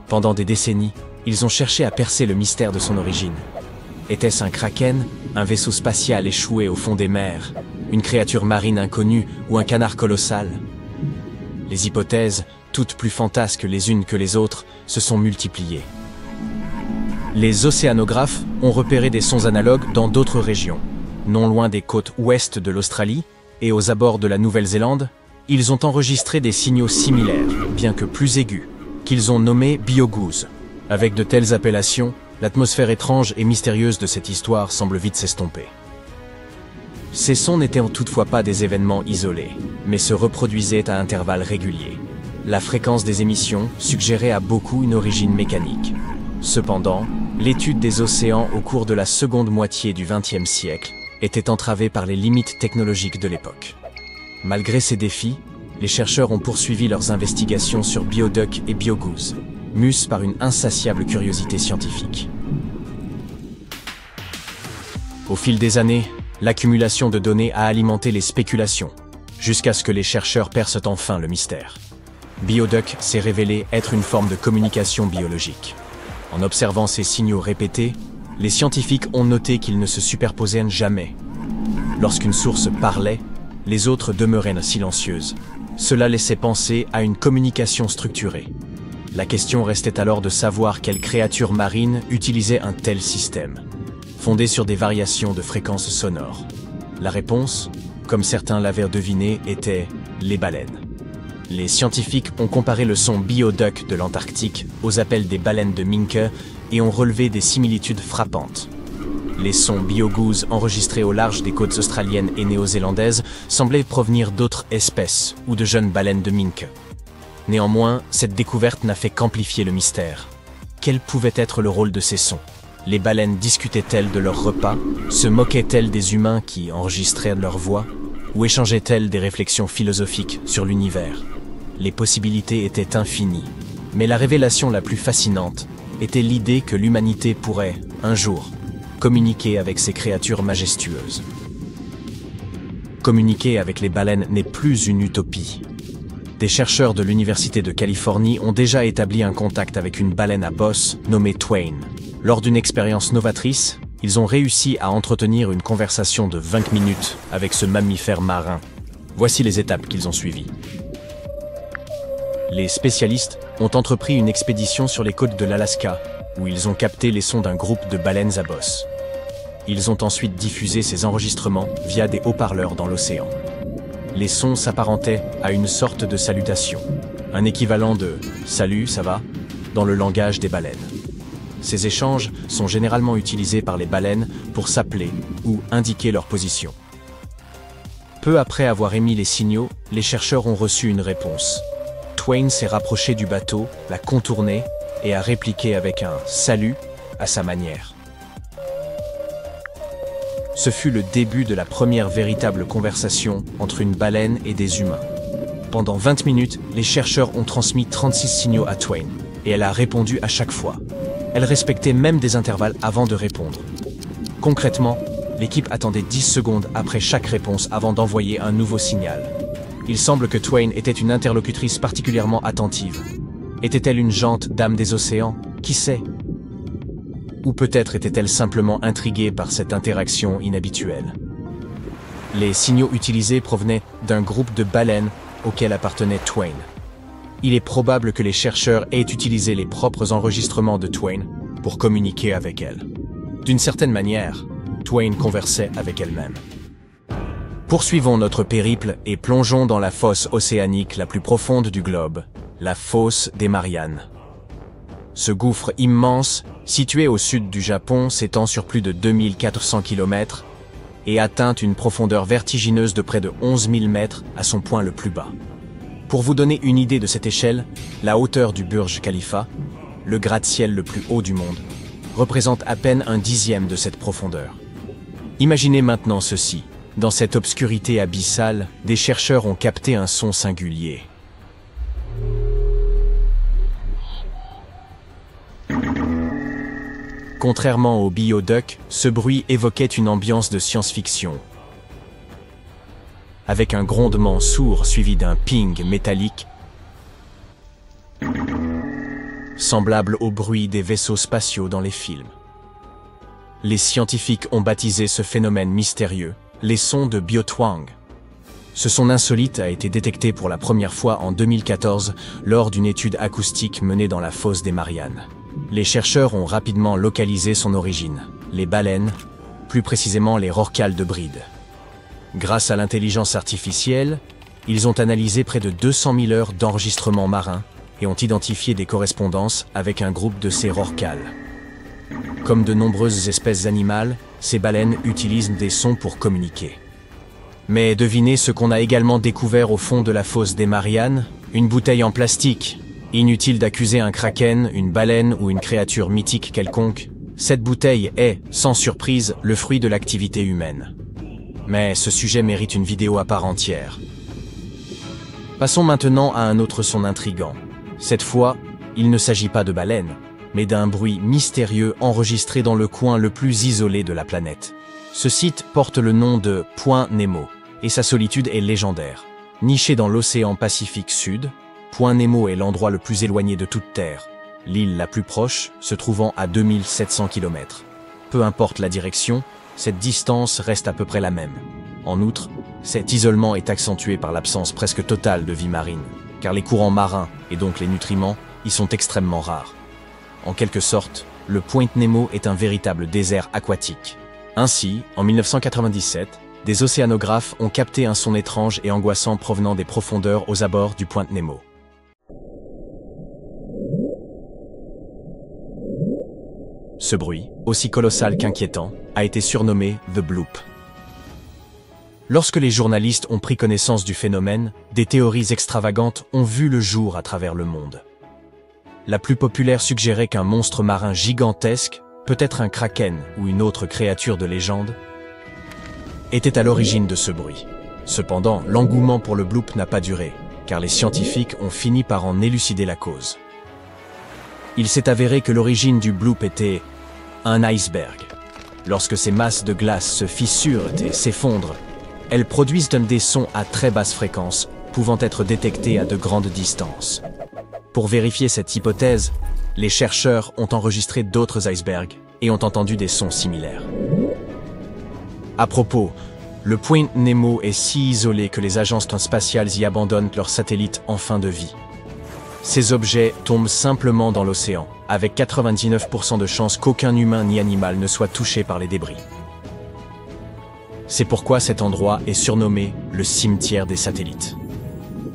Pendant des décennies, ils ont cherché à percer le mystère de son origine. Était-ce un kraken, un vaisseau spatial échoué au fond des mers, une créature marine inconnue ou un canard colossal? Les hypothèses, toutes plus fantasques les unes que les autres, se sont multipliées. Les océanographes ont repéré des sons analogues dans d'autres régions. Non loin des côtes ouest de l'Australie et aux abords de la Nouvelle-Zélande, ils ont enregistré des signaux similaires, bien que plus aigus, qu'ils ont nommés biogoose. Avec de telles appellations, l'atmosphère étrange et mystérieuse de cette histoire semble vite s'estomper. Ces sons n'étaient toutefois pas des événements isolés, mais se reproduisaient à intervalles réguliers. La fréquence des émissions suggérait à beaucoup une origine mécanique. Cependant, l'étude des océans au cours de la seconde moitié du XXe siècle était entravée par les limites technologiques de l'époque. Malgré ces défis, les chercheurs ont poursuivi leurs investigations sur Bioduck et Biogoose, mus par une insatiable curiosité scientifique. Au fil des années, l'accumulation de données a alimenté les spéculations, jusqu'à ce que les chercheurs percent enfin le mystère. Bioduck s'est révélé être une forme de communication biologique. En observant ces signaux répétés, les scientifiques ont noté qu'ils ne se superposaient jamais. Lorsqu'une source parlait, les autres demeuraient silencieuses. Cela laissait penser à une communication structurée. La question restait alors de savoir quelle créature marine utilisait un tel système, fondé sur des variations de fréquences sonores. La réponse, comme certains l'avaient deviné, était les baleines. Les scientifiques ont comparé le son Bioduck de l'Antarctique aux appels des baleines de Minke et ont relevé des similitudes frappantes. Les sons Biogoose enregistrés au large des côtes australiennes et néo-zélandaises semblaient provenir d'autres espèces ou de jeunes baleines de Minke. Néanmoins, cette découverte n'a fait qu'amplifier le mystère. Quel pouvait être le rôle de ces sons? Les baleines discutaient-elles de leurs repas? Se moquaient-elles des humains qui enregistraient leur voix? Ou échangeaient-elles des réflexions philosophiques sur l'univers? Les possibilités étaient infinies, mais la révélation la plus fascinante était l'idée que l'humanité pourrait, un jour, communiquer avec ces créatures majestueuses. Communiquer avec les baleines n'est plus une utopie. Des chercheurs de l'Université de Californie ont déjà établi un contact avec une baleine à bosse nommée Twain. Lors d'une expérience novatrice, ils ont réussi à entretenir une conversation de 20 minutes avec ce mammifère marin. Voici les étapes qu'ils ont suivies. Les spécialistes ont entrepris une expédition sur les côtes de l'Alaska, où ils ont capté les sons d'un groupe de baleines à bosse. Ils ont ensuite diffusé ces enregistrements via des haut-parleurs dans l'océan. Les sons s'apparentaient à une sorte de salutation, un équivalent de « Salut, ça va ?» dans le langage des baleines. Ces échanges sont généralement utilisés par les baleines pour s'appeler ou indiquer leur position. Peu après avoir émis les signaux, les chercheurs ont reçu une réponse. Twain s'est rapproché du bateau, l'a contourné et a répliqué avec un « salut » à sa manière. Ce fut le début de la première véritable conversation entre une baleine et des humains. Pendant 20 minutes, les chercheurs ont transmis 36 signaux à Twain, et elle a répondu à chaque fois. Elle respectait même des intervalles avant de répondre. Concrètement, l'équipe attendait 10 secondes après chaque réponse avant d'envoyer un nouveau signal. Il semble que Twain était une interlocutrice particulièrement attentive. Était-elle une jante dame des océans? Qui sait? Ou peut-être était-elle simplement intriguée par cette interaction inhabituelle. Les signaux utilisés provenaient d'un groupe de baleines auquel appartenait Twain. Il est probable que les chercheurs aient utilisé les propres enregistrements de Twain pour communiquer avec elle. D'une certaine manière, Twain conversait avec elle-même. Poursuivons notre périple et plongeons dans la fosse océanique la plus profonde du globe, la fosse des Mariannes. Ce gouffre immense, situé au sud du Japon, s'étend sur plus de 2400 km et atteint une profondeur vertigineuse de près de 11 000 mètres à son point le plus bas. Pour vous donner une idée de cette échelle, la hauteur du Burj Khalifa le gratte-ciel le plus haut du monde, représente à peine un dixième de cette profondeur. Imaginez maintenant ceci. Dans cette obscurité abyssale, des chercheurs ont capté un son singulier. Contrairement au bioduc, ce bruit évoquait une ambiance de science-fiction. Avec un grondement sourd suivi d'un ping métallique, semblable au bruit des vaisseaux spatiaux dans les films. Les scientifiques ont baptisé ce phénomène mystérieux les sons de Biotwang. Ce son insolite a été détecté pour la première fois en 2014 lors d'une étude acoustique menée dans la fosse des Mariannes. Les chercheurs ont rapidement localisé son origine, les baleines, plus précisément les rorquals de bride. Grâce à l'intelligence artificielle, ils ont analysé près de 200 000 heures d'enregistrements marins et ont identifié des correspondances avec un groupe de ces rorquals. Comme de nombreuses espèces animales, ces baleines utilisent des sons pour communiquer. Mais devinez ce qu'on a également découvert au fond de la fosse des Mariannes? Une bouteille en plastique. Inutile d'accuser un kraken, une baleine ou une créature mythique quelconque. Cette bouteille est, sans surprise, le fruit de l'activité humaine. Mais ce sujet mérite une vidéo à part entière. Passons maintenant à un autre son intrigant. Cette fois, il ne s'agit pas de baleines, mais d'un bruit mystérieux enregistré dans le coin le plus isolé de la planète. Ce site porte le nom de Point Nemo, et sa solitude est légendaire. Niché dans l'océan Pacifique Sud, Point Nemo est l'endroit le plus éloigné de toute Terre, l'île la plus proche se trouvant à 2700 km. Peu importe la direction, cette distance reste à peu près la même. En outre, cet isolement est accentué par l'absence presque totale de vie marine, car les courants marins, et donc les nutriments, y sont extrêmement rares. En quelque sorte, le Point Nemo est un véritable désert aquatique. Ainsi, en 1997, des océanographes ont capté un son étrange et angoissant provenant des profondeurs aux abords du Point Nemo. Ce bruit, aussi colossal qu'inquiétant, a été surnommé The Bloop. Lorsque les journalistes ont pris connaissance du phénomène, des théories extravagantes ont vu le jour à travers le monde. La plus populaire suggérait qu'un monstre marin gigantesque, peut-être un kraken ou une autre créature de légende, était à l'origine de ce bruit. Cependant, l'engouement pour le bloop n'a pas duré, car les scientifiques ont fini par en élucider la cause. Il s'est avéré que l'origine du bloop était un iceberg. Lorsque ces masses de glace se fissurent et s'effondrent, elles produisent des sons à très basse fréquence, pouvant être détectés à de grandes distances. Pour vérifier cette hypothèse, les chercheurs ont enregistré d'autres icebergs et ont entendu des sons similaires. À propos, le Point Nemo est si isolé que les agences spatiales y abandonnent leurs satellites en fin de vie. Ces objets tombent simplement dans l'océan, avec 99% de chances qu'aucun humain ni animal ne soit touché par les débris. C'est pourquoi cet endroit est surnommé le cimetière des satellites.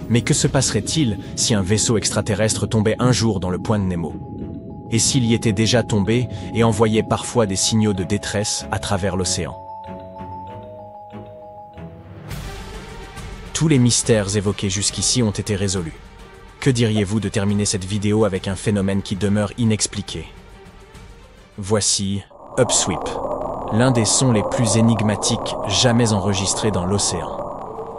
Mais que se passerait-il si un vaisseau extraterrestre tombait un jour dans le Point Nemo? Et s'il y était déjà tombé et envoyait parfois des signaux de détresse à travers l'océan? Tous les mystères évoqués jusqu'ici ont été résolus. Que diriez-vous de terminer cette vidéo avec un phénomène qui demeure inexpliqué? Voici Upsweep, l'un des sons les plus énigmatiques jamais enregistrés dans l'océan.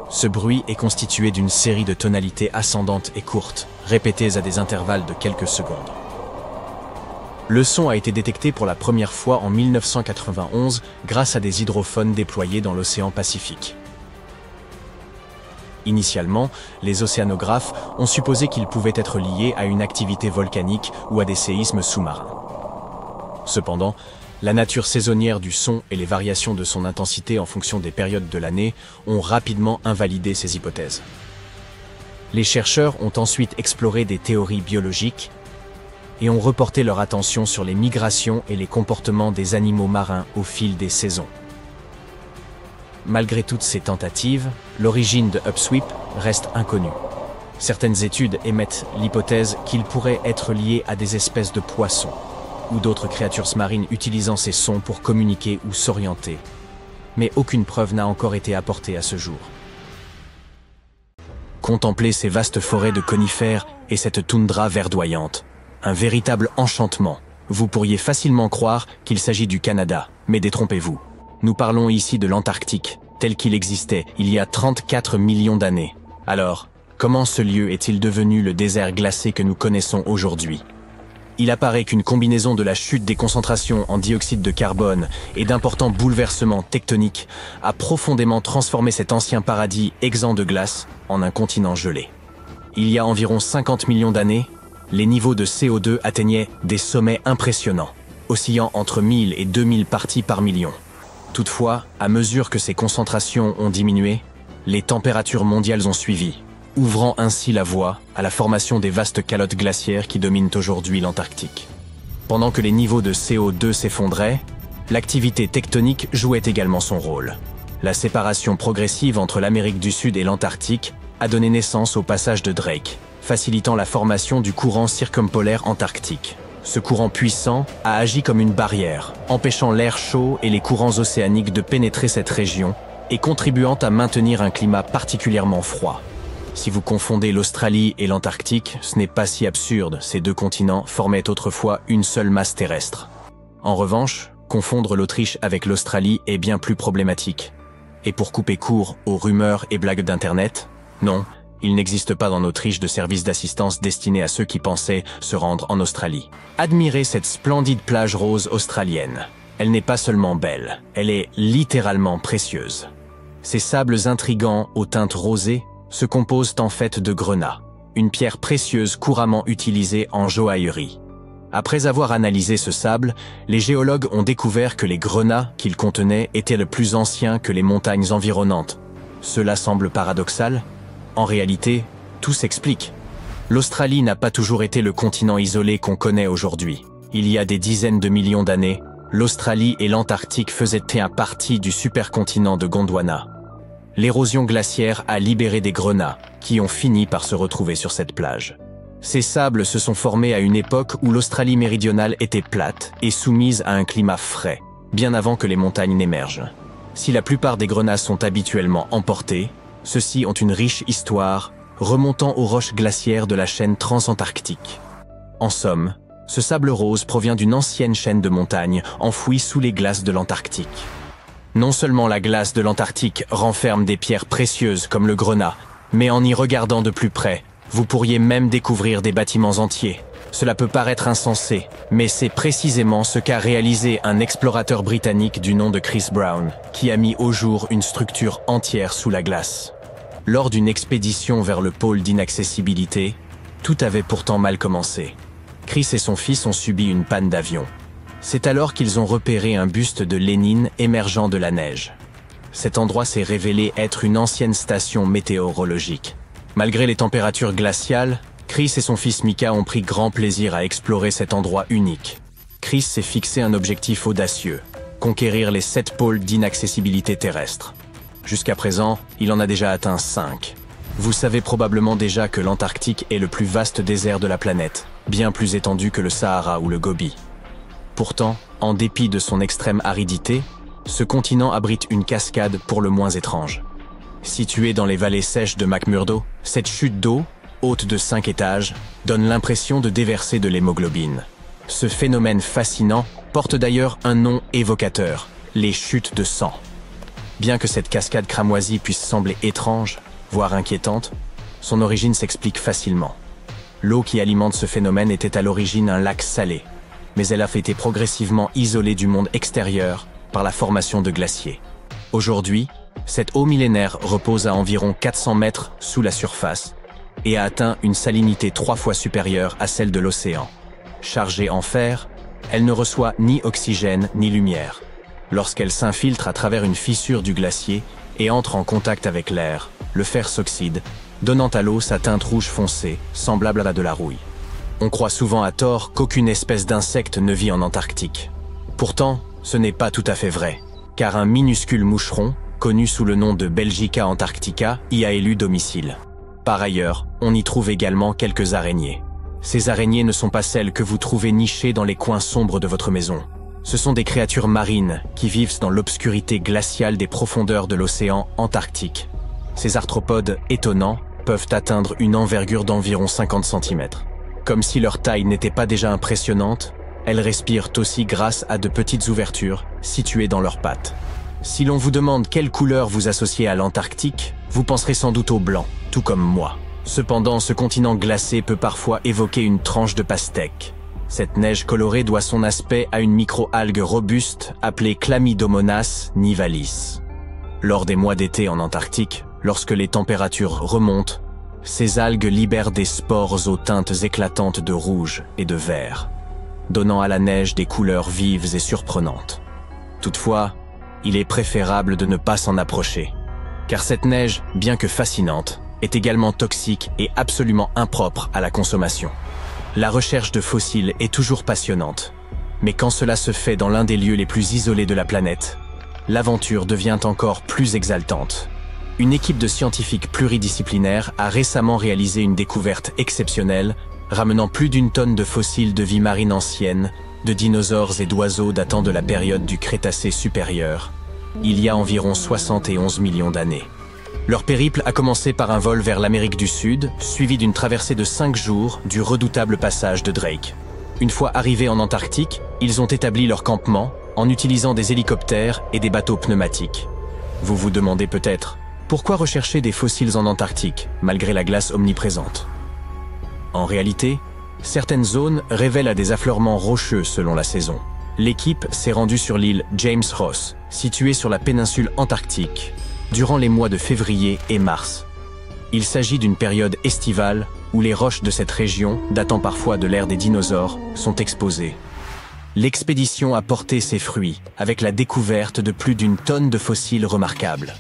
Ce bruit est constitué d'une série de tonalités ascendantes et courtes, répétées à des intervalles de quelques secondes. Le son a été détecté pour la première fois en 1991 grâce à des hydrophones déployés dans l'océan Pacifique. Initialement, les océanographes ont supposé qu'il pouvait être lié à une activité volcanique ou à des séismes sous-marins. Cependant, la nature saisonnière du son et les variations de son intensité en fonction des périodes de l'année ont rapidement invalidé ces hypothèses. Les chercheurs ont ensuite exploré des théories biologiques et ont reporté leur attention sur les migrations et les comportements des animaux marins au fil des saisons. Malgré toutes ces tentatives, l'origine de Upsweep reste inconnue. Certaines études émettent l'hypothèse qu'il pourrait être lié à des espèces de poissons ou d'autres créatures marines utilisant ces sons pour communiquer ou s'orienter. Mais aucune preuve n'a encore été apportée à ce jour. Contemplez ces vastes forêts de conifères et cette toundra verdoyante. un véritable enchantement. Vous pourriez facilement croire qu'il s'agit du Canada, mais détrompez-vous. Nous parlons ici de l'Antarctique, tel qu'il existait il y a 34 millions d'années. Alors, comment ce lieu est-il devenu le désert glacé que nous connaissons aujourd'hui? Il apparaît qu'une combinaison de la chute des concentrations en dioxyde de carbone et d'importants bouleversements tectoniques a profondément transformé cet ancien paradis exempt de glace en un continent gelé. Il y a environ 50 millions d'années, les niveaux de CO2 atteignaient des sommets impressionnants, oscillant entre 1000 et 2000 parties par million. Toutefois, à mesure que ces concentrations ont diminué, les températures mondiales ont suivi, ouvrant ainsi la voie à la formation des vastes calottes glaciaires qui dominent aujourd'hui l'Antarctique. Pendant que les niveaux de CO2 s'effondraient, l'activité tectonique jouait également son rôle. La séparation progressive entre l'Amérique du Sud et l'Antarctique a donné naissance au passage de Drake, facilitant la formation du courant circumpolaire antarctique. Ce courant puissant a agi comme une barrière, empêchant l'air chaud et les courants océaniques de pénétrer cette région et contribuant à maintenir un climat particulièrement froid. Si vous confondez l'Australie et l'Antarctique, ce n'est pas si absurde, ces deux continents formaient autrefois une seule masse terrestre. En revanche, confondre l'Autriche avec l'Australie est bien plus problématique. Et pour couper court aux rumeurs et blagues d'Internet, non, il n'existe pas en Autriche de service d'assistance destiné à ceux qui pensaient se rendre en Australie. Admirez cette splendide plage rose australienne. Elle n'est pas seulement belle, elle est littéralement précieuse. Ces sables intrigants aux teintes rosées se composent en fait de grenat, une pierre précieuse couramment utilisée en joaillerie. Après avoir analysé ce sable, les géologues ont découvert que les grenats qu'il contenait étaient le plus anciens que les montagnes environnantes. Cela semble paradoxal. En réalité, tout s'explique. L'Australie n'a pas toujours été le continent isolé qu'on connaît aujourd'hui. Il y a des dizaines de millions d'années, l'Australie et l'Antarctique faisaient partie du supercontinent de Gondwana. L'érosion glaciaire a libéré des grenats qui ont fini par se retrouver sur cette plage. Ces sables se sont formés à une époque où l'Australie méridionale était plate et soumise à un climat frais, bien avant que les montagnes n'émergent. Si la plupart des grenats sont habituellement emportés, ceux-ci ont une riche histoire remontant aux roches glaciaires de la chaîne transantarctique. En somme, ce sable rose provient d'une ancienne chaîne de montagnes enfouie sous les glaces de l'Antarctique. Non seulement la glace de l'Antarctique renferme des pierres précieuses comme le grenat, mais en y regardant de plus près, vous pourriez même découvrir des bâtiments entiers. Cela peut paraître insensé, mais c'est précisément ce qu'a réalisé un explorateur britannique du nom de Chris Brown, qui a mis au jour une structure entière sous la glace. Lors d'une expédition vers le pôle d'inaccessibilité, tout avait pourtant mal commencé. Chris et son fils ont subi une panne d'avion. C'est alors qu'ils ont repéré un buste de Lénine émergeant de la neige. Cet endroit s'est révélé être une ancienne station météorologique. Malgré les températures glaciales, Chris et son fils Mika ont pris grand plaisir à explorer cet endroit unique. Chris s'est fixé un objectif audacieux, conquérir les 7 pôles d'inaccessibilité terrestre. Jusqu'à présent, il en a déjà atteint 5. Vous savez probablement déjà que l'Antarctique est le plus vaste désert de la planète, bien plus étendu que le Sahara ou le Gobi. Pourtant, en dépit de son extrême aridité, ce continent abrite une cascade pour le moins étrange. Située dans les vallées sèches de McMurdo, cette chute d'eau, haute de 5 étages, donne l'impression de déverser de l'hémoglobine. Ce phénomène fascinant porte d'ailleurs un nom évocateur, les chutes de sang. Bien que cette cascade cramoisie puisse sembler étrange, voire inquiétante, son origine s'explique facilement. L'eau qui alimente ce phénomène était à l'origine un lac salé, mais elle a été progressivement isolée du monde extérieur par la formation de glaciers. Aujourd'hui, cette eau millénaire repose à environ 400 mètres sous la surface et a atteint une salinité 3 fois supérieure à celle de l'océan. Chargée en fer, elle ne reçoit ni oxygène ni lumière. Lorsqu'elle s'infiltre à travers une fissure du glacier et entre en contact avec l'air, le fer s'oxyde, donnant à l'eau sa teinte rouge foncée, semblable à de la rouille. On croit souvent à tort qu'aucune espèce d'insecte ne vit en Antarctique. Pourtant, ce n'est pas tout à fait vrai, car un minuscule moucheron, connu sous le nom de Belgica antarctica, y a élu domicile. Par ailleurs, on y trouve également quelques araignées. Ces araignées ne sont pas celles que vous trouvez nichées dans les coins sombres de votre maison. Ce sont des créatures marines qui vivent dans l'obscurité glaciale des profondeurs de l'océan Antarctique. Ces arthropodes étonnants peuvent atteindre une envergure d'environ 50 cm. Comme si leur taille n'était pas déjà impressionnante, elles respirent aussi grâce à de petites ouvertures situées dans leurs pattes. Si l'on vous demande quelle couleur vous associez à l'Antarctique, vous penserez sans doute au blanc, tout comme moi. Cependant, ce continent glacé peut parfois évoquer une tranche de pastèque. Cette neige colorée doit son aspect à une micro-algue robuste appelée Chlamydomonas nivalis. Lors des mois d'été en Antarctique, lorsque les températures remontent, ces algues libèrent des spores aux teintes éclatantes de rouge et de vert, donnant à la neige des couleurs vives et surprenantes. Toutefois, il est préférable de ne pas s'en approcher, car cette neige, bien que fascinante, est également toxique et absolument impropre à la consommation. La recherche de fossiles est toujours passionnante, mais quand cela se fait dans l'un des lieux les plus isolés de la planète, l'aventure devient encore plus exaltante. Une équipe de scientifiques pluridisciplinaires a récemment réalisé une découverte exceptionnelle, ramenant plus d'1 tonne de fossiles de vie marine ancienne, de dinosaures et d'oiseaux datant de la période du Crétacé supérieur, il y a environ 71 millions d'années. Leur périple a commencé par un vol vers l'Amérique du Sud, suivi d'une traversée de 5 jours du redoutable passage de Drake. Une fois arrivés en Antarctique, ils ont établi leur campement en utilisant des hélicoptères et des bateaux pneumatiques. Vous vous demandez peut-être, pourquoi rechercher des fossiles en Antarctique, malgré la glace omniprésente? En réalité, certaines zones révèlent à des affleurements rocheux selon la saison. L'équipe s'est rendue sur l'île James Ross, située sur la péninsule antarctique, durant les mois de février et mars. Il s'agit d'une période estivale où les roches de cette région, datant parfois de l'ère des dinosaures, sont exposées. L'expédition a porté ses fruits, avec la découverte de plus d'1 tonne de fossiles remarquables.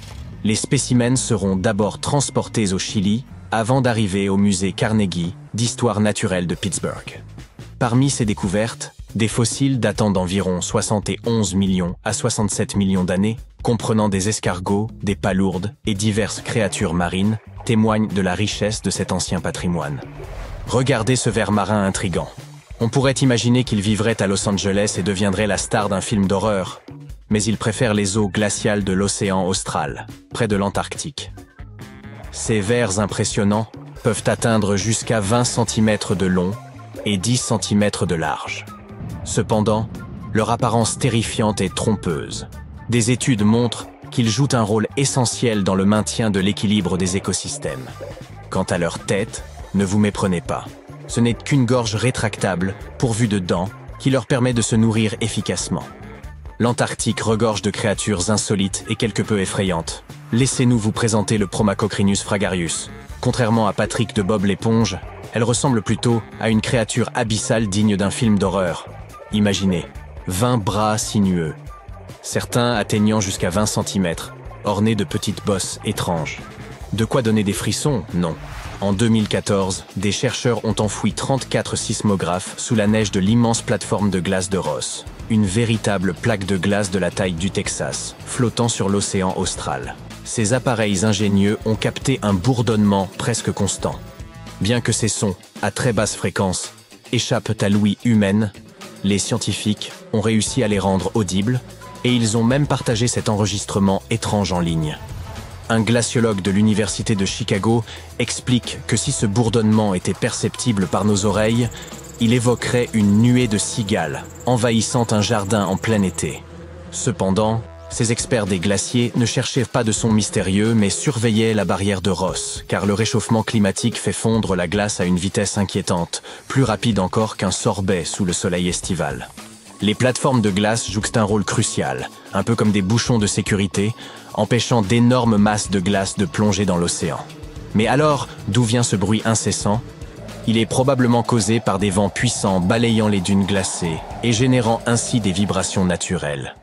Les spécimens seront d'abord transportés au Chili, avant d'arriver au musée Carnegie d'histoire naturelle de Pittsburgh. Parmi ces découvertes, des fossiles datant d'environ 71 millions à 67 millions d'années, comprenant des escargots, des palourdes et diverses créatures marines, témoignent de la richesse de cet ancien patrimoine. Regardez ce ver marin intrigant. On pourrait imaginer qu'il vivrait à Los Angeles et deviendrait la star d'un film d'horreur, mais il préfère les eaux glaciales de l'océan austral, près de l'Antarctique. Ces vers impressionnants peuvent atteindre jusqu'à 20 cm de long et 10 cm de large. Cependant, leur apparence terrifiante est trompeuse. Des études montrent qu'ils jouent un rôle essentiel dans le maintien de l'équilibre des écosystèmes. Quant à leur tête, ne vous méprenez pas. Ce n'est qu'une gorge rétractable, pourvue de dents, qui leur permet de se nourrir efficacement. L'Antarctique regorge de créatures insolites et quelque peu effrayantes. Laissez-nous vous présenter le Promacocrinus fragarius. Contrairement à Patrick de Bob l'éponge, elle ressemble plutôt à une créature abyssale digne d'un film d'horreur. Imaginez, 20 bras sinueux, certains atteignant jusqu'à 20 cm, ornés de petites bosses étranges. De quoi donner des frissons? Non. En 2014, des chercheurs ont enfoui 34 sismographes sous la neige de l'immense plateforme de glace de Ross, une véritable plaque de glace de la taille du Texas, flottant sur l'océan austral. Ces appareils ingénieux ont capté un bourdonnement presque constant. Bien que ces sons, à très basse fréquence, échappent à l'ouïe humaine, les scientifiques ont réussi à les rendre audibles, et ils ont même partagé cet enregistrement étrange en ligne. Un glaciologue de l'Université de Chicago explique que si ce bourdonnement était perceptible par nos oreilles, il évoquerait une nuée de cigales envahissant un jardin en plein été. Cependant, ces experts des glaciers ne cherchaient pas de son mystérieux mais surveillaient la barrière de Ross, car le réchauffement climatique fait fondre la glace à une vitesse inquiétante, plus rapide encore qu'un sorbet sous le soleil estival. Les plateformes de glace jouent un rôle crucial, un peu comme des bouchons de sécurité, empêchant d'énormes masses de glace de plonger dans l'océan. Mais alors, d'où vient ce bruit incessant? Il est probablement causé par des vents puissants balayant les dunes glacées et générant ainsi des vibrations naturelles.